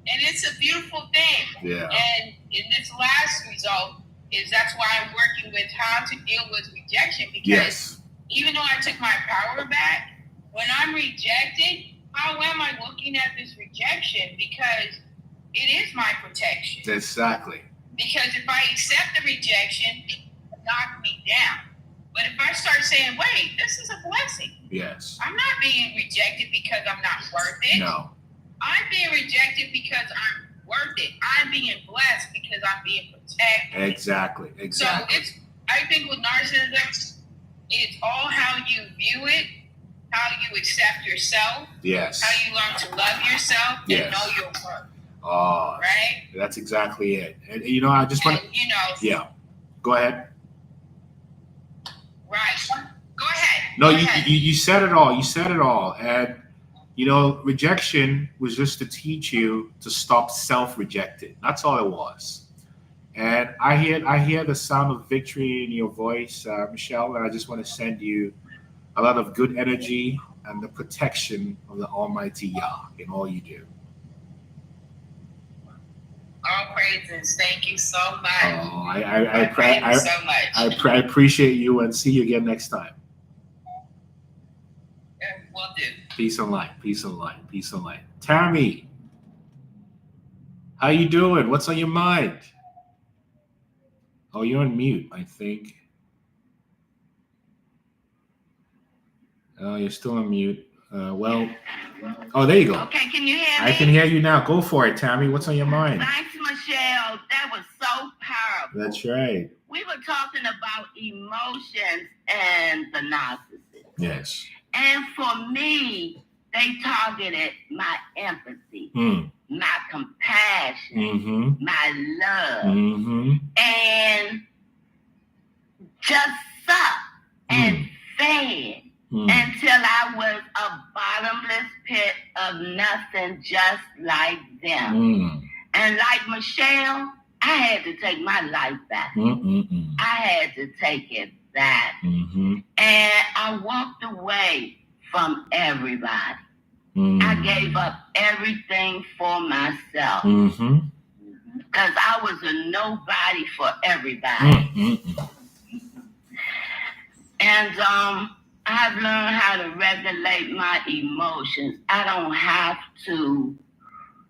And it's a beautiful thing. Yeah. And in this last result is that's why I'm working with how to deal with rejection, because even though I took my power back, when I'm rejected, how am I looking at this rejection? Because it is my protection. Exactly. Because if I accept the rejection, it knocks me down. But if I start saying, wait, this is a blessing. Yes. I'm not being rejected because I'm not worth it. No. I'm being rejected because I'm worth it. I'm being blessed because I'm being protected. Exactly. So I think with narcissism, it's all how you view it, how you accept yourself, yes, how you learn to love yourself and know your worth. Oh, right? That's exactly it. And you know, I just want to, yeah, go ahead. Right. Go ahead. No, go ahead. You said it all. You said it all. And you know, rejection was just to teach you to stop self-rejecting. That's all it was. And I hear the sound of victory in your voice, Michelle, and I just want to send you a lot of good energy and the protection of the Almighty Yah in all you do. All praises. Thank you so much. Oh, I so much. I appreciate you, and see you again next time. Will do. Peace and light. Peace and light. Peace and light. Tammy, how you doing? What's on your mind? Oh, you're on mute, I think. Oh, you're still on mute. Oh, there you go. Okay, can you hear me? I can hear you now. Go for it, Tammy. What's on your mind? Thanks, Michelle. That was so powerful. That's right. We were talking about emotions and the narcissist. Yes. And for me, they targeted my empathy, my compassion, my love, and just sucked and fed until I was a bottomless pit of nothing, just like them. And like Michelle, I had to take my life back. I had to take it back. And I walked away from everybody. I gave up everything for myself. Because I was a nobody for everybody. And I've learned how to regulate my emotions. I don't have to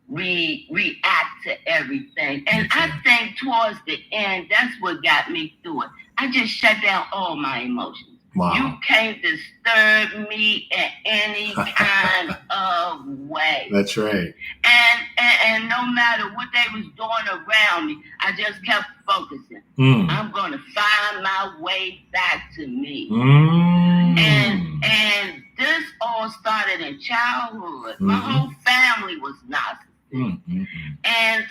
react to everything. And I think towards the end, that's what got me through it. I just shut down all my emotions. Wow. You can't disturb me in any kind of way. That's right. And no matter what they was doing around me, I just kept focusing. I'm going to find my way back to me. And this all started in childhood. My whole family was narcissistic. And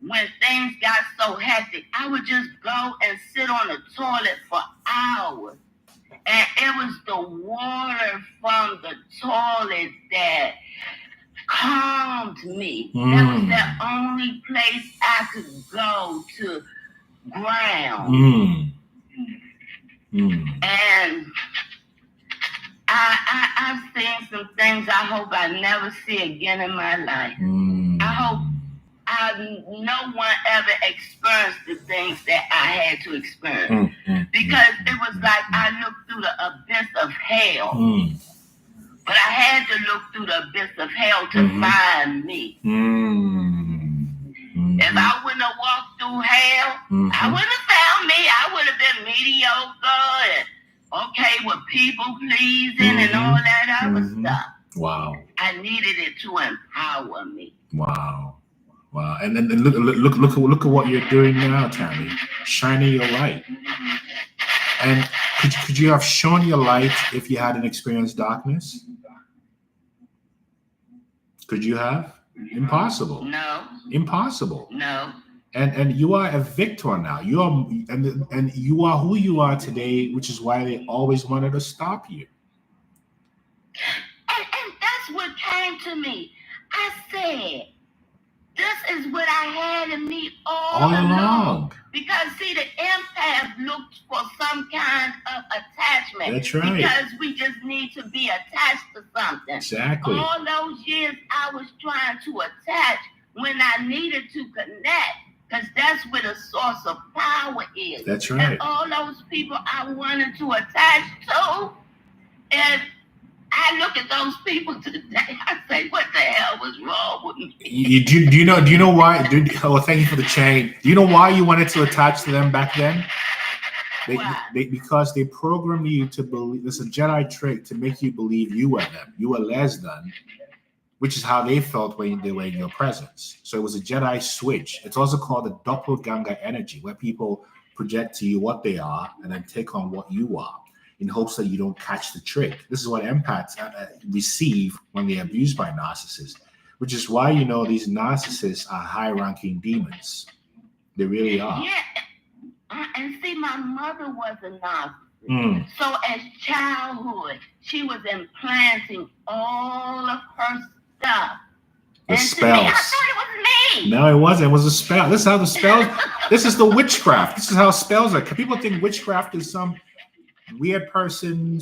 when things got so hectic, I would just go and sit on the toilet for hours. And it was the water from the toilet that calmed me. That was the only place I could go to ground. And I've seen some things I hope I never see again in my life. I hope no one ever experienced the things that I had to experience. Because it was like I looked through the abyss of hell. But I had to look through the abyss of hell to find me. If I wouldn't have walked through hell, I wouldn't have found me. I would have been mediocre and okay with people pleasing and all that other stuff. Wow. I needed it to empower me. Wow. And then look at what you're doing now, Tammy. Shining your light. And could you have shone your light if you hadn't experienced darkness? Could you have? Impossible. No. Impossible. No. And you are a victor now. You are and you are who you are today, which is why they always wanted to stop you. And that's what came to me. I said, this is what I had in me all along. Because see, the empath looked for some kind of attachment. That's right. Because we just need to be attached to something. Exactly. All those years I was trying to attach when I needed to connect. Because that's where the source of power is. That's right. And all those people I wanted to attach to, and I look at those people today, I say, what the hell was wrong with me? Do you know why? Thank you for the chain. Do you know why you wanted to attach to them back then? Because they programmed you to believe. It's a Jedi trick to make you believe you were them. You were less than, which is how they felt when they were in your presence. So it was a Jedi switch. It's also called the doppelganger energy, where people project to you what they are and then take on what you are, in hopes that you don't catch the trick. This is what empaths receive when they're abused by narcissists, which is why these narcissists are high-ranking demons. They really are. Yeah, and see, my mother was a narcissist. So as childhood, she was implanting all of her stuff. The spells. I thought it was me. No, it wasn't. It was a spell. This is how the spells. This is the witchcraft. This is how spells are. People think witchcraft is some weird person,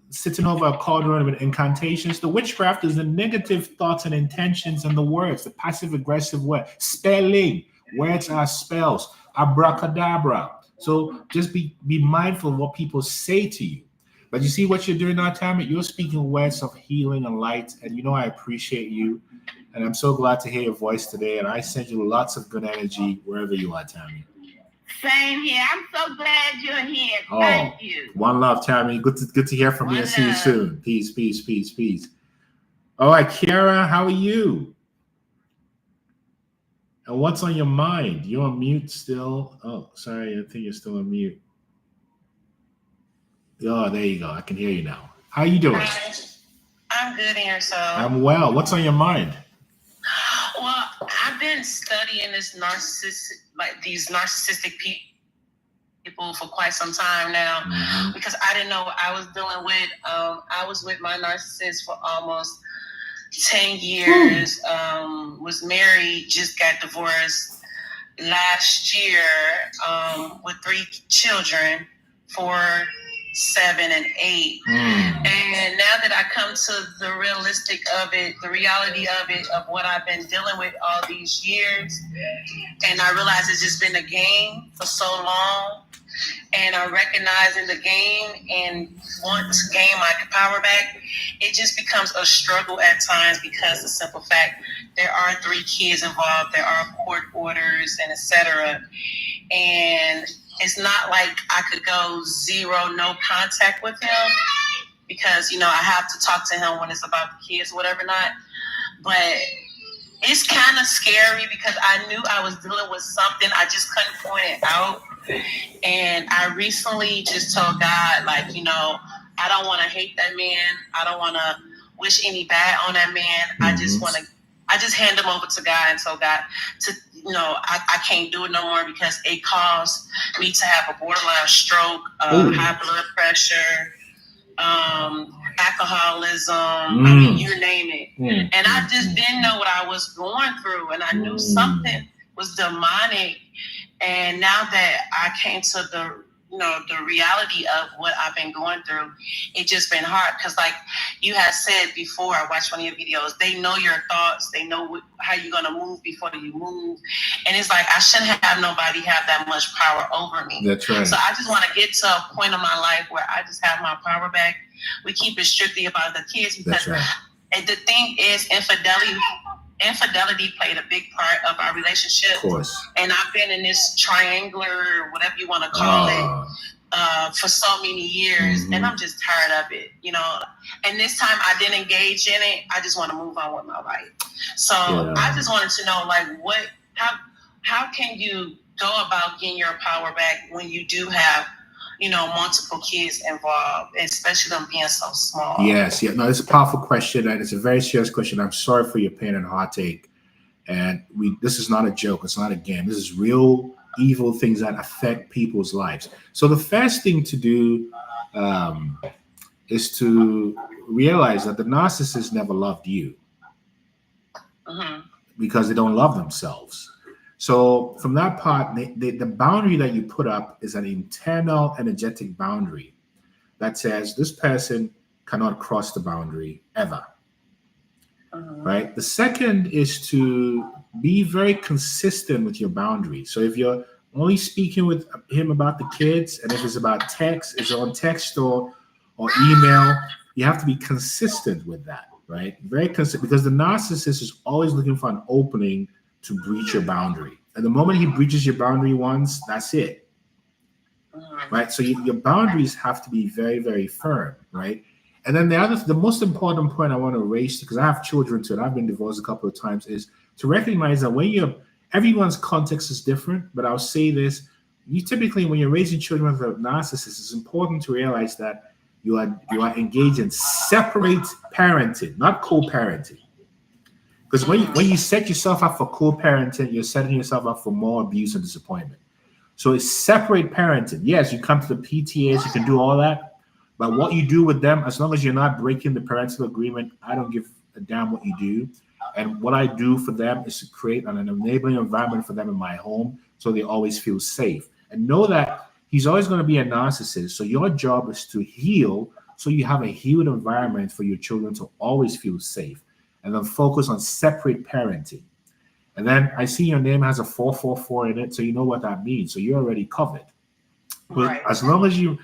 sitting over a cauldron with incantations. The witchcraft is the negative thoughts and intentions and the words, the passive-aggressive word. Spelling. Words are spells. Abracadabra. So just be mindful of what people say to you. But you see what you're doing now, Tammy? You're speaking words of healing and light, and I appreciate you. And I'm so glad to hear your voice today. And I send you lots of good energy wherever you are, Tammy. Same here. I'm so glad you're here. Thank you. One love, Tammy. Good to hear from you and see you soon. Peace, peace, peace, peace. All right, Kiara, how are you? And what's on your mind? You're on mute still. Oh, sorry. I think you're still on mute. Oh, there you go. I can hear you now. How are you doing? Hi. I'm good, and yourself? I'm well. What's on your mind? Well, I've been studying these narcissistic people for quite some time now, because I didn't know what I was dealing with. I was with my narcissist for almost 10 years. Was married, just got divorced last year, with 3 children, 4, 7, and 8. And now that I come to the realistic of it, the reality of it, of what I've been dealing with all these years, and I realize it's just been a game for so long, and I recognize in the game and want to gain my power back, it just becomes a struggle at times, because the simple fact, there are 3 kids involved, there are court orders, and etc. And it's not like I could go no contact with him, because, I have to talk to him when it's about the kids, whatever not. But it's kind of scary, because I knew I was dealing with something. I just couldn't point it out. And I recently just told God, I don't want to hate that man. I don't want to wish any bad on that man. I just hand him over to God and tell God to, I can't do it no more, because it caused me to have a borderline stroke, high blood pressure, alcoholism, I mean, you name it. And I just didn't know what I was going through, and I knew something was demonic. And now that I came to the the reality of what I've been going through, it just been hard. Because like you had said before, I watched one of your videos, they know your thoughts, they know how you're going to move before you move. And it's like, I shouldn't have nobody have that much power over me. That's right. So I just want to get to a point in my life where I just have my power back. We keep it strictly about the kids, because and the thing is, infidelity played a big part of our relationship. Of course. And I've been in this triangular, whatever you want to call it, for so many years. And I'm just tired of it, And this time I didn't engage in it. I just want to move on with my life. So I just wanted to know, like, how can you go about getting your power back when you do have, multiple kids involved, especially them being so small? Yes, no, it's a powerful question, and it's a very serious question. I'm sorry for your pain and heartache. And this is not a joke. It's not a game. This is real evil things that affect people's lives. So the first thing to do is to realize that the narcissist never loved you because they don't love themselves. So from that part, the boundary that you put up is an internal energetic boundary that says this person cannot cross the boundary ever. Right? The second is to be very consistent with your boundary. So if you're only speaking with him about the kids, and if it's about text, it's on text or email, you have to be consistent with that, right? Very consistent, because the narcissist is always looking for an opening to breach your boundary. And the moment he breaches your boundary once, that's it. Right? So your boundaries have to be very, very firm, right? And then the most important point I want to raise, because I have children too, and I've been divorced a couple of times, is to recognize that everyone's context is different, but I'll say this, when you're raising children with a narcissist, it's important to realize that you are engaged in separate parenting, not co-parenting. Because when you set yourself up for co-parenting, you're setting yourself up for more abuse and disappointment. So it's separate parenting. Yes, you come to the PTAs, you can do all that, but what you do with them, as long as you're not breaking the parental agreement, I don't give a damn what you do. And what I do for them is to create an enabling environment for them in my home so they always feel safe. And know that he's always going to be a narcissist. So your job is to heal, so you have a healed environment for your children to always feel safe. And then focus on separate parenting. And then I see your name has a 444 in it, so you know what that means. So you're already covered. But as long as you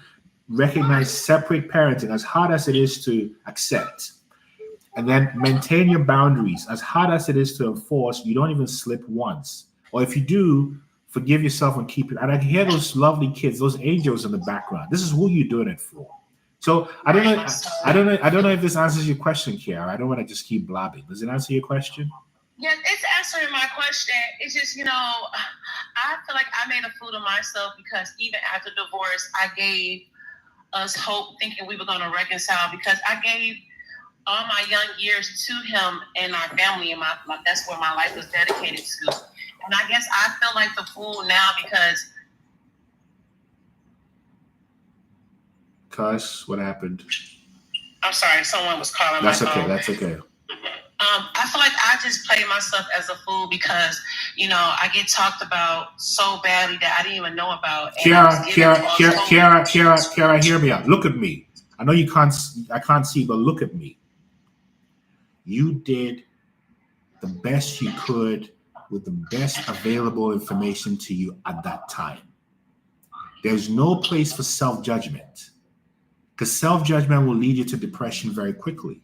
recognize separate parenting, as hard as it is to accept, and then maintain your boundaries, as hard as it is to enforce, you don't even slip once. Or if you do, forgive yourself and keep it. And I can hear those lovely kids, those angels in the background. This is who you're doing it for. So I don't know if this answers your question, Kiara. I don't want to just keep blabbing. Does it answer your question? Yeah, it's answering my question. It's just, I feel like I made a fool of myself, because even after divorce, I gave us hope, thinking we were going to reconcile, because I gave all my young years to him and our family, and that's where my life was dedicated to. And I guess I feel like the fool now, because what happened? I'm sorry, someone was calling my phone. That's okay. I feel like I just played myself as a fool, because, I get talked about so badly that I didn't even know about. Kiara, hear me out. Look at me. I know I can't see, but look at me. You did the best you could with the best available information to you at that time. There's no place for self-judgment, because self-judgment will lead you to depression very quickly.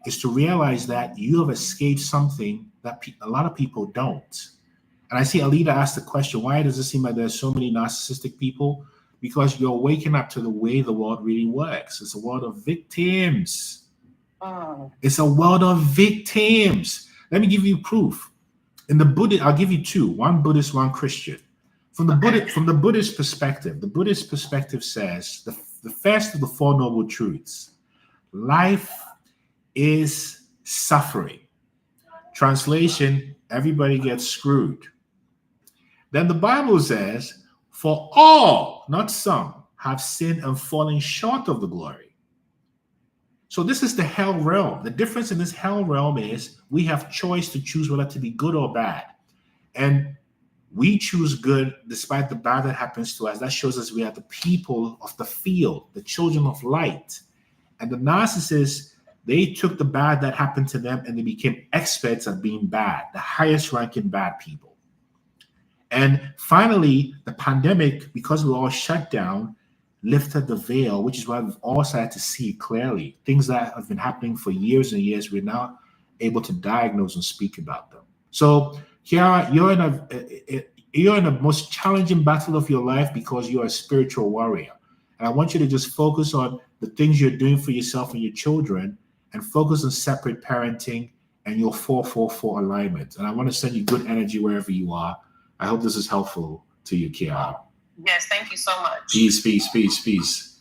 Is to realize that you have escaped something that a lot of people don't. And I see Alida asked the question, why does it seem like there's so many narcissistic people? Because you're waking up to the way the world really works. It's a world of victims. It's a world of victims. Let me give you proof. In the Buddhist, I'll give you two, one Buddhist, one Christian. From the Buddhist perspective, the Buddhist perspective says the first of the Four Noble Truths, life is suffering. Translation, everybody gets screwed. Then the Bible says, for all, not some, have sinned and fallen short of the glory. So this is the hell realm. The difference in this hell realm is we have choice to choose whether to be good or bad. And we choose good despite the bad that happens to us. That shows us we are the people of the field, the children of light. And the narcissists, they took the bad that happened to them and they became experts at being bad, the highest ranking bad people. And finally, the pandemic, because we're all shut down, lifted the veil, which is why we've all started to see clearly. Things that have been happening for years and years, we're now able to diagnose and speak about them. So Kiara, you're in the most challenging battle of your life because you're a spiritual warrior. And I want you to just focus on the things you're doing for yourself and your children, and focus on separate parenting and your 4-4-4 alignment. And I want to send you good energy wherever you are. I hope this is helpful to you, Kiara. Yes, thank you so much. Peace, peace, peace, peace.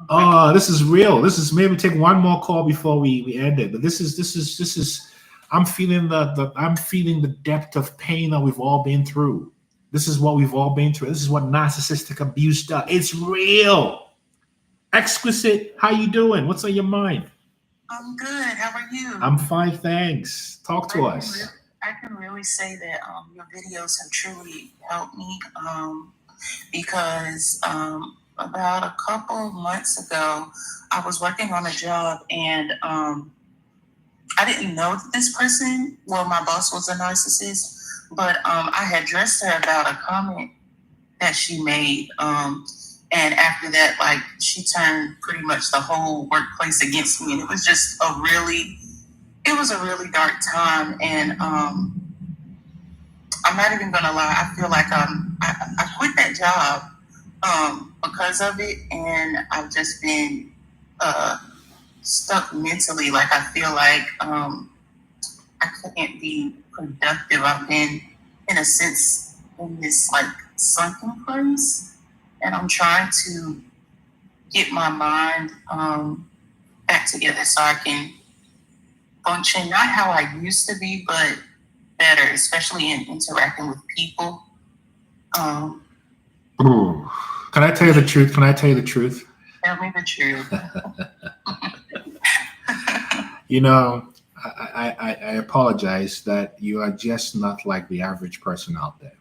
Oh, this is real. This is, maybe take one more call before we end it. But this is. I'm feeling the depth of pain that we've all been through. This is what we've all been through. This is what narcissistic abuse does. It's real. Exquisite, how you doing? What's on your mind? I'm good. How are you? I'm fine, thanks. Talk to us. I can really say that your videos have truly helped me because about a couple months ago, I was working on a job and I didn't know that this person, well, my boss was a narcissist, but I had addressed her about a comment that she made. And after that, like, she turned pretty much the whole workplace against me. And it was just a really dark time. And I'm not even going to lie. I feel like I quit that job because of it. And I've just been stuck mentally. Like, I feel like I can't be productive. I've been, in a sense, in this, like, sunken place. And I'm trying to get my mind back together so I can function, not how I used to be, but better, especially in interacting with people. Ooh. Can I tell you the truth? Tell me the truth. You know, I apologize that you are just not like the average person out there.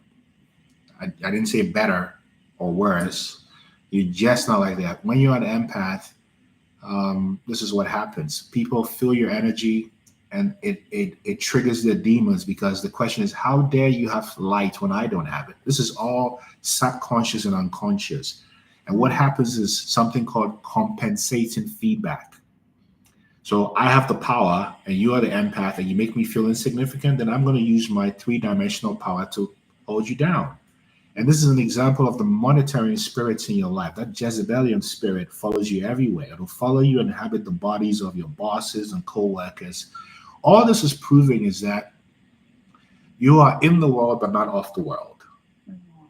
I didn't say better or worse. You're just not like that. When you're an empath, this is what happens. People feel your energy and it triggers their demons, because the question is, how dare you have light when I don't have it? This is all subconscious and unconscious. And what happens is something called compensating feedback. So I have the power and you are the empath and you make me feel insignificant, then I'm going to use my 3-dimensional power to hold you down. And this is an example of the monitoring spirits in your life. That Jezebelian spirit follows you everywhere. It'll follow you and inhabit the bodies of your bosses and co-workers. All this is proving is that you are in the world, but not of the world.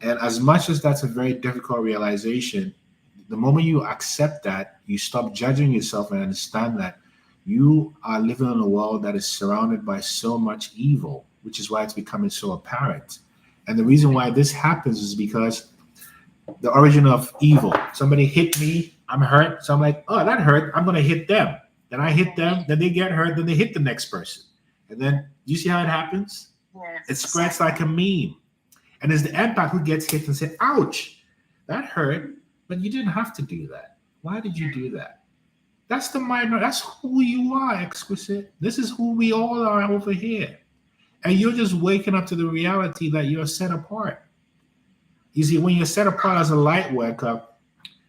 And as much as that's a very difficult realization, the moment you accept that, you stop judging yourself and understand that you are living in a world that is surrounded by so much evil, which is why it's becoming so apparent. And the reason why this happens is because the origin of evil. Somebody hit me, I'm hurt. So I'm like, oh, that hurt. I'm going to hit them. Then I hit them. Then they get hurt. Then they hit the next person. And then you see how it happens? Yes. It spreads like a meme. And it's the empath who gets hit and says, ouch, that hurt. But you didn't have to do that. Why did you do that? That's the minor. That's who you are, Exquisite. This is who we all are over here. And you're just waking up to the reality that you're set apart. You see, when you're set apart as a light worker,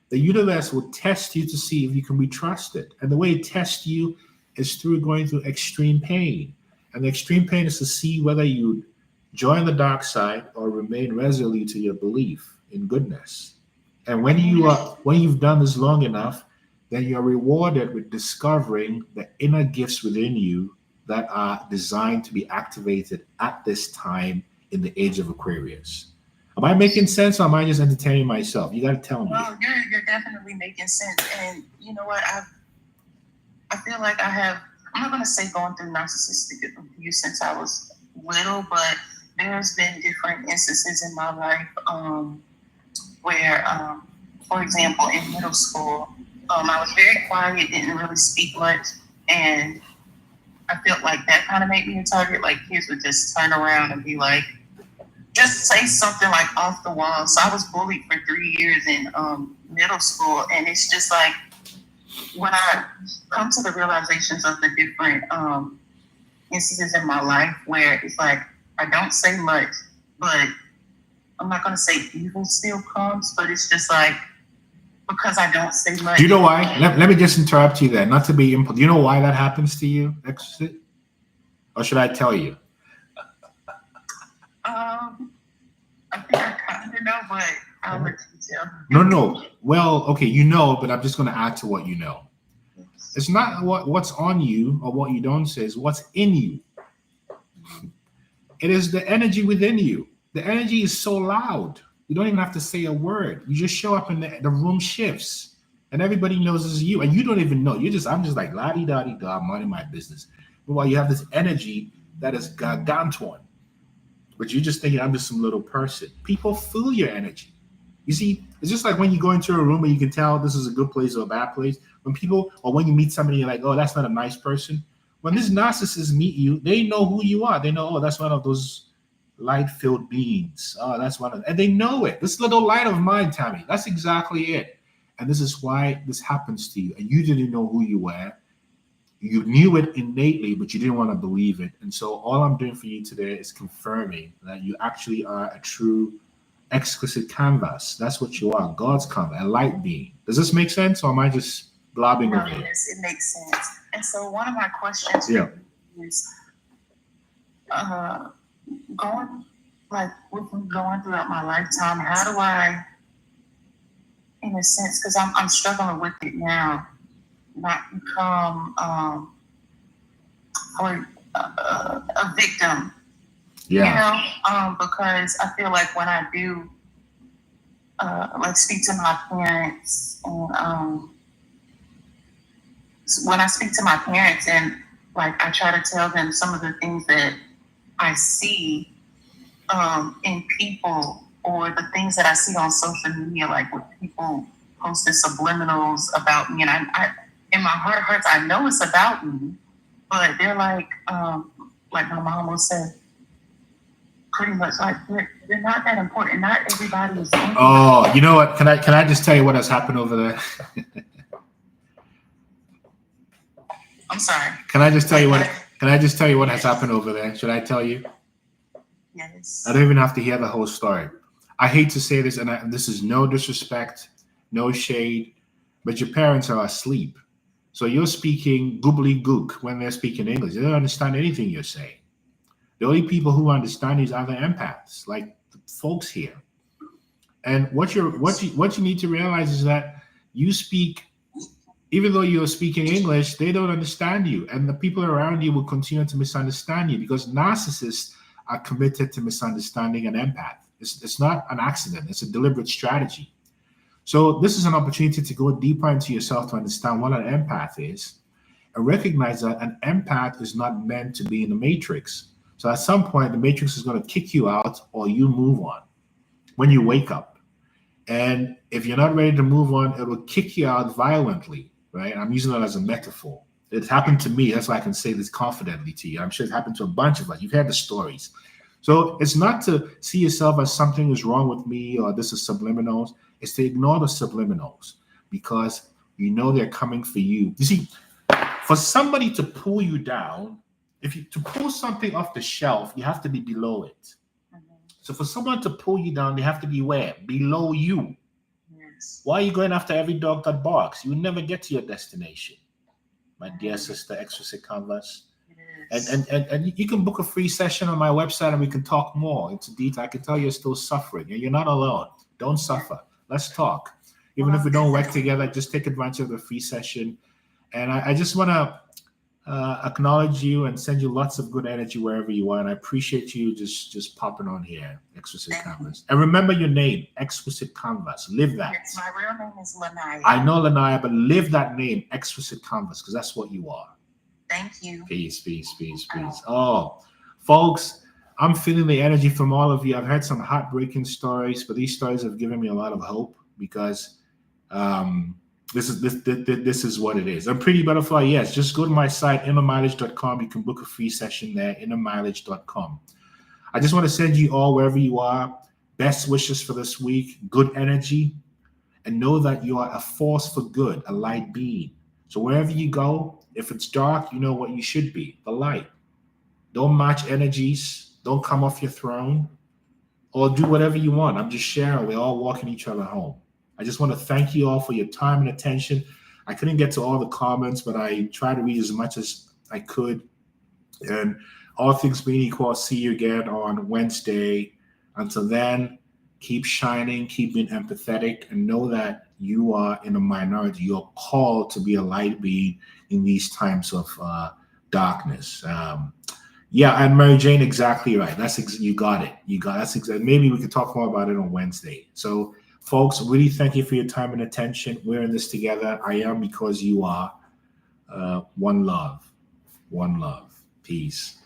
the universe will test you to see if you can be trusted. And the way it tests you is through going through extreme pain. And the extreme pain is to see whether you join the dark side or remain resolute to your belief in goodness. And when you've done this long enough, then you're rewarded with discovering the inner gifts within you that are designed to be activated at this time in the age of Aquarius. Am I making sense, or am I just entertaining myself? You got to tell me. Well, you're definitely making sense. And you know what? I feel like I'm not going to say going through narcissistic abuse since I was little, but there's been different instances in my life where, for example, in middle school, I was very quiet, didn't really speak much, and I felt like that kind of made me a target. Like, kids would just turn around and be like, just say something like off the wall. So I was bullied for 3 years in middle school, and it's just like when I come to the realizations of the different instances in my life where it's like I don't say much, but I'm not going to say evil still comes, but it's just like because I don't say much. Do you know why? Let me just interrupt you there, not to be do you know why that happens to you, Exquisite? Or should I tell you? I think I kind of know, but I'll let you tell. No. Well, okay, you know, but I'm just going to add to what you know. It's not what's on you or what you don't say, it's what's in you. It is the energy within you. The energy is so loud. You don't even have to say a word. You just show up and the room shifts. And everybody knows it's you. And you don't even know. I'm just like la-di-da-di-da, I'm minding my business. But while you have this energy that is gargantuan. But you're just thinking, I'm just some little person. People feel your energy. You see, it's just like when you go into a room and you can tell this is a good place or a bad place. When you meet somebody, you're like, oh, that's not a nice person. When these narcissists meet you, they know who you are. They know, oh, that's one of those light-filled beings. Oh, that's one of them. And they know it. This little light of mine, Tammy, that's exactly it. And this is why this happens to you. And you didn't know who you were. You knew it innately, but you didn't want to believe it. And so all I'm doing for you today is confirming that you actually are a true exquisite canvas. That's what you are, God's canvas, a light being. Does this make sense, or am I just blabbing over it? Yes, it makes sense. And so one of my questions is going throughout my lifetime, how do I, in a sense, because I'm struggling with it now, not become a victim. Yeah. You know, because I feel like when I do speak to my parents and when I speak to my parents and like I try to tell them some of the things that I see in people or the things that I see on social media, like with people posting subliminals about me, and I in my heart of hearts, I know it's about me, but they're like my mom will say, pretty much like they're not that important. Not everybody is. Oh, you know what? Can I just tell you what has happened over there? I'm sorry. Can I just tell you what has happened over there? Should I tell you? Yes. I don't even have to hear the whole story. I hate to say this, and this is no disrespect, no shade, but your parents are asleep. So you're speaking gobbledygook when they're speaking English. They don't understand anything you're saying. The only people who understand is other empaths, like the folks here. And what you need to realize is that you speak, even though you're speaking English, they don't understand you. And the people around you will continue to misunderstand you because narcissists are committed to misunderstanding an empath. It's not an accident. It's a deliberate strategy. So this is an opportunity to go deeper into yourself to understand what an empath is and recognize that an empath is not meant to be in the matrix. So at some point, the matrix is going to kick you out or you move on when you wake up. And if you're not ready to move on, it will kick you out violently, right? I'm using that as a metaphor. It happened to me. That's why I can say this confidently to you. I'm sure it happened to a bunch of us. You've heard the stories. So it's not to see yourself as something is wrong with me or this is subliminals. It's to ignore the subliminals because you know they're coming for you. You see, for somebody to pull you down, to pull something off the shelf, you have to be below it. Mm-hmm. So for someone to pull you down, they have to be where? Below you. Yes. Why are you going after every dog that barks? You will never get to your destination, my dear sister, Exquisite Canvas. Yes. And you can book a free session on my website and we can talk more into detail. I can tell you're still suffering and you're not alone. Don't suffer. Let's talk. Even if we don't work together, just take advantage of the free session. And I just want to acknowledge you and send you lots of good energy wherever you are. And I appreciate you just popping on here, Exquisite Canvas. And remember your name, Exquisite Canvas. Live that. Yes, my real name is Lanaya. I know Lanaya, but live that name, Exquisite Canvas, because that's what you are. Thank you. Peace, peace, peace, peace. Oh, folks, I'm feeling the energy from all of you. I've heard some heartbreaking stories, but these stories have given me a lot of hope because this is what it is. I'm Pretty Butterfly. Yes, just go to my site, innermileage.com. You can book a free session there, innermileage.com. I just want to send you all, wherever you are, best wishes for this week, good energy, and know that you are a force for good, a light being. So wherever you go, if it's dark, you know what you should be, the light. Don't match energies. Don't come off your throne, or do whatever you want. I'm just sharing. We're all walking each other home. I just want to thank you all for your time and attention. I couldn't get to all the comments, but I tried to read as much as I could. And all things being equal, I'll see you again on Wednesday. Until then, keep shining, keep being empathetic, and know that you are in a minority. You're called to be a light being in these times of darkness. Yeah, and Mary Jane, exactly right. You got it. That's exactly. Maybe we could talk more about it on Wednesday. So, folks, really thank you for your time and attention. We're in this together. I am because you are. One love. One love. Peace.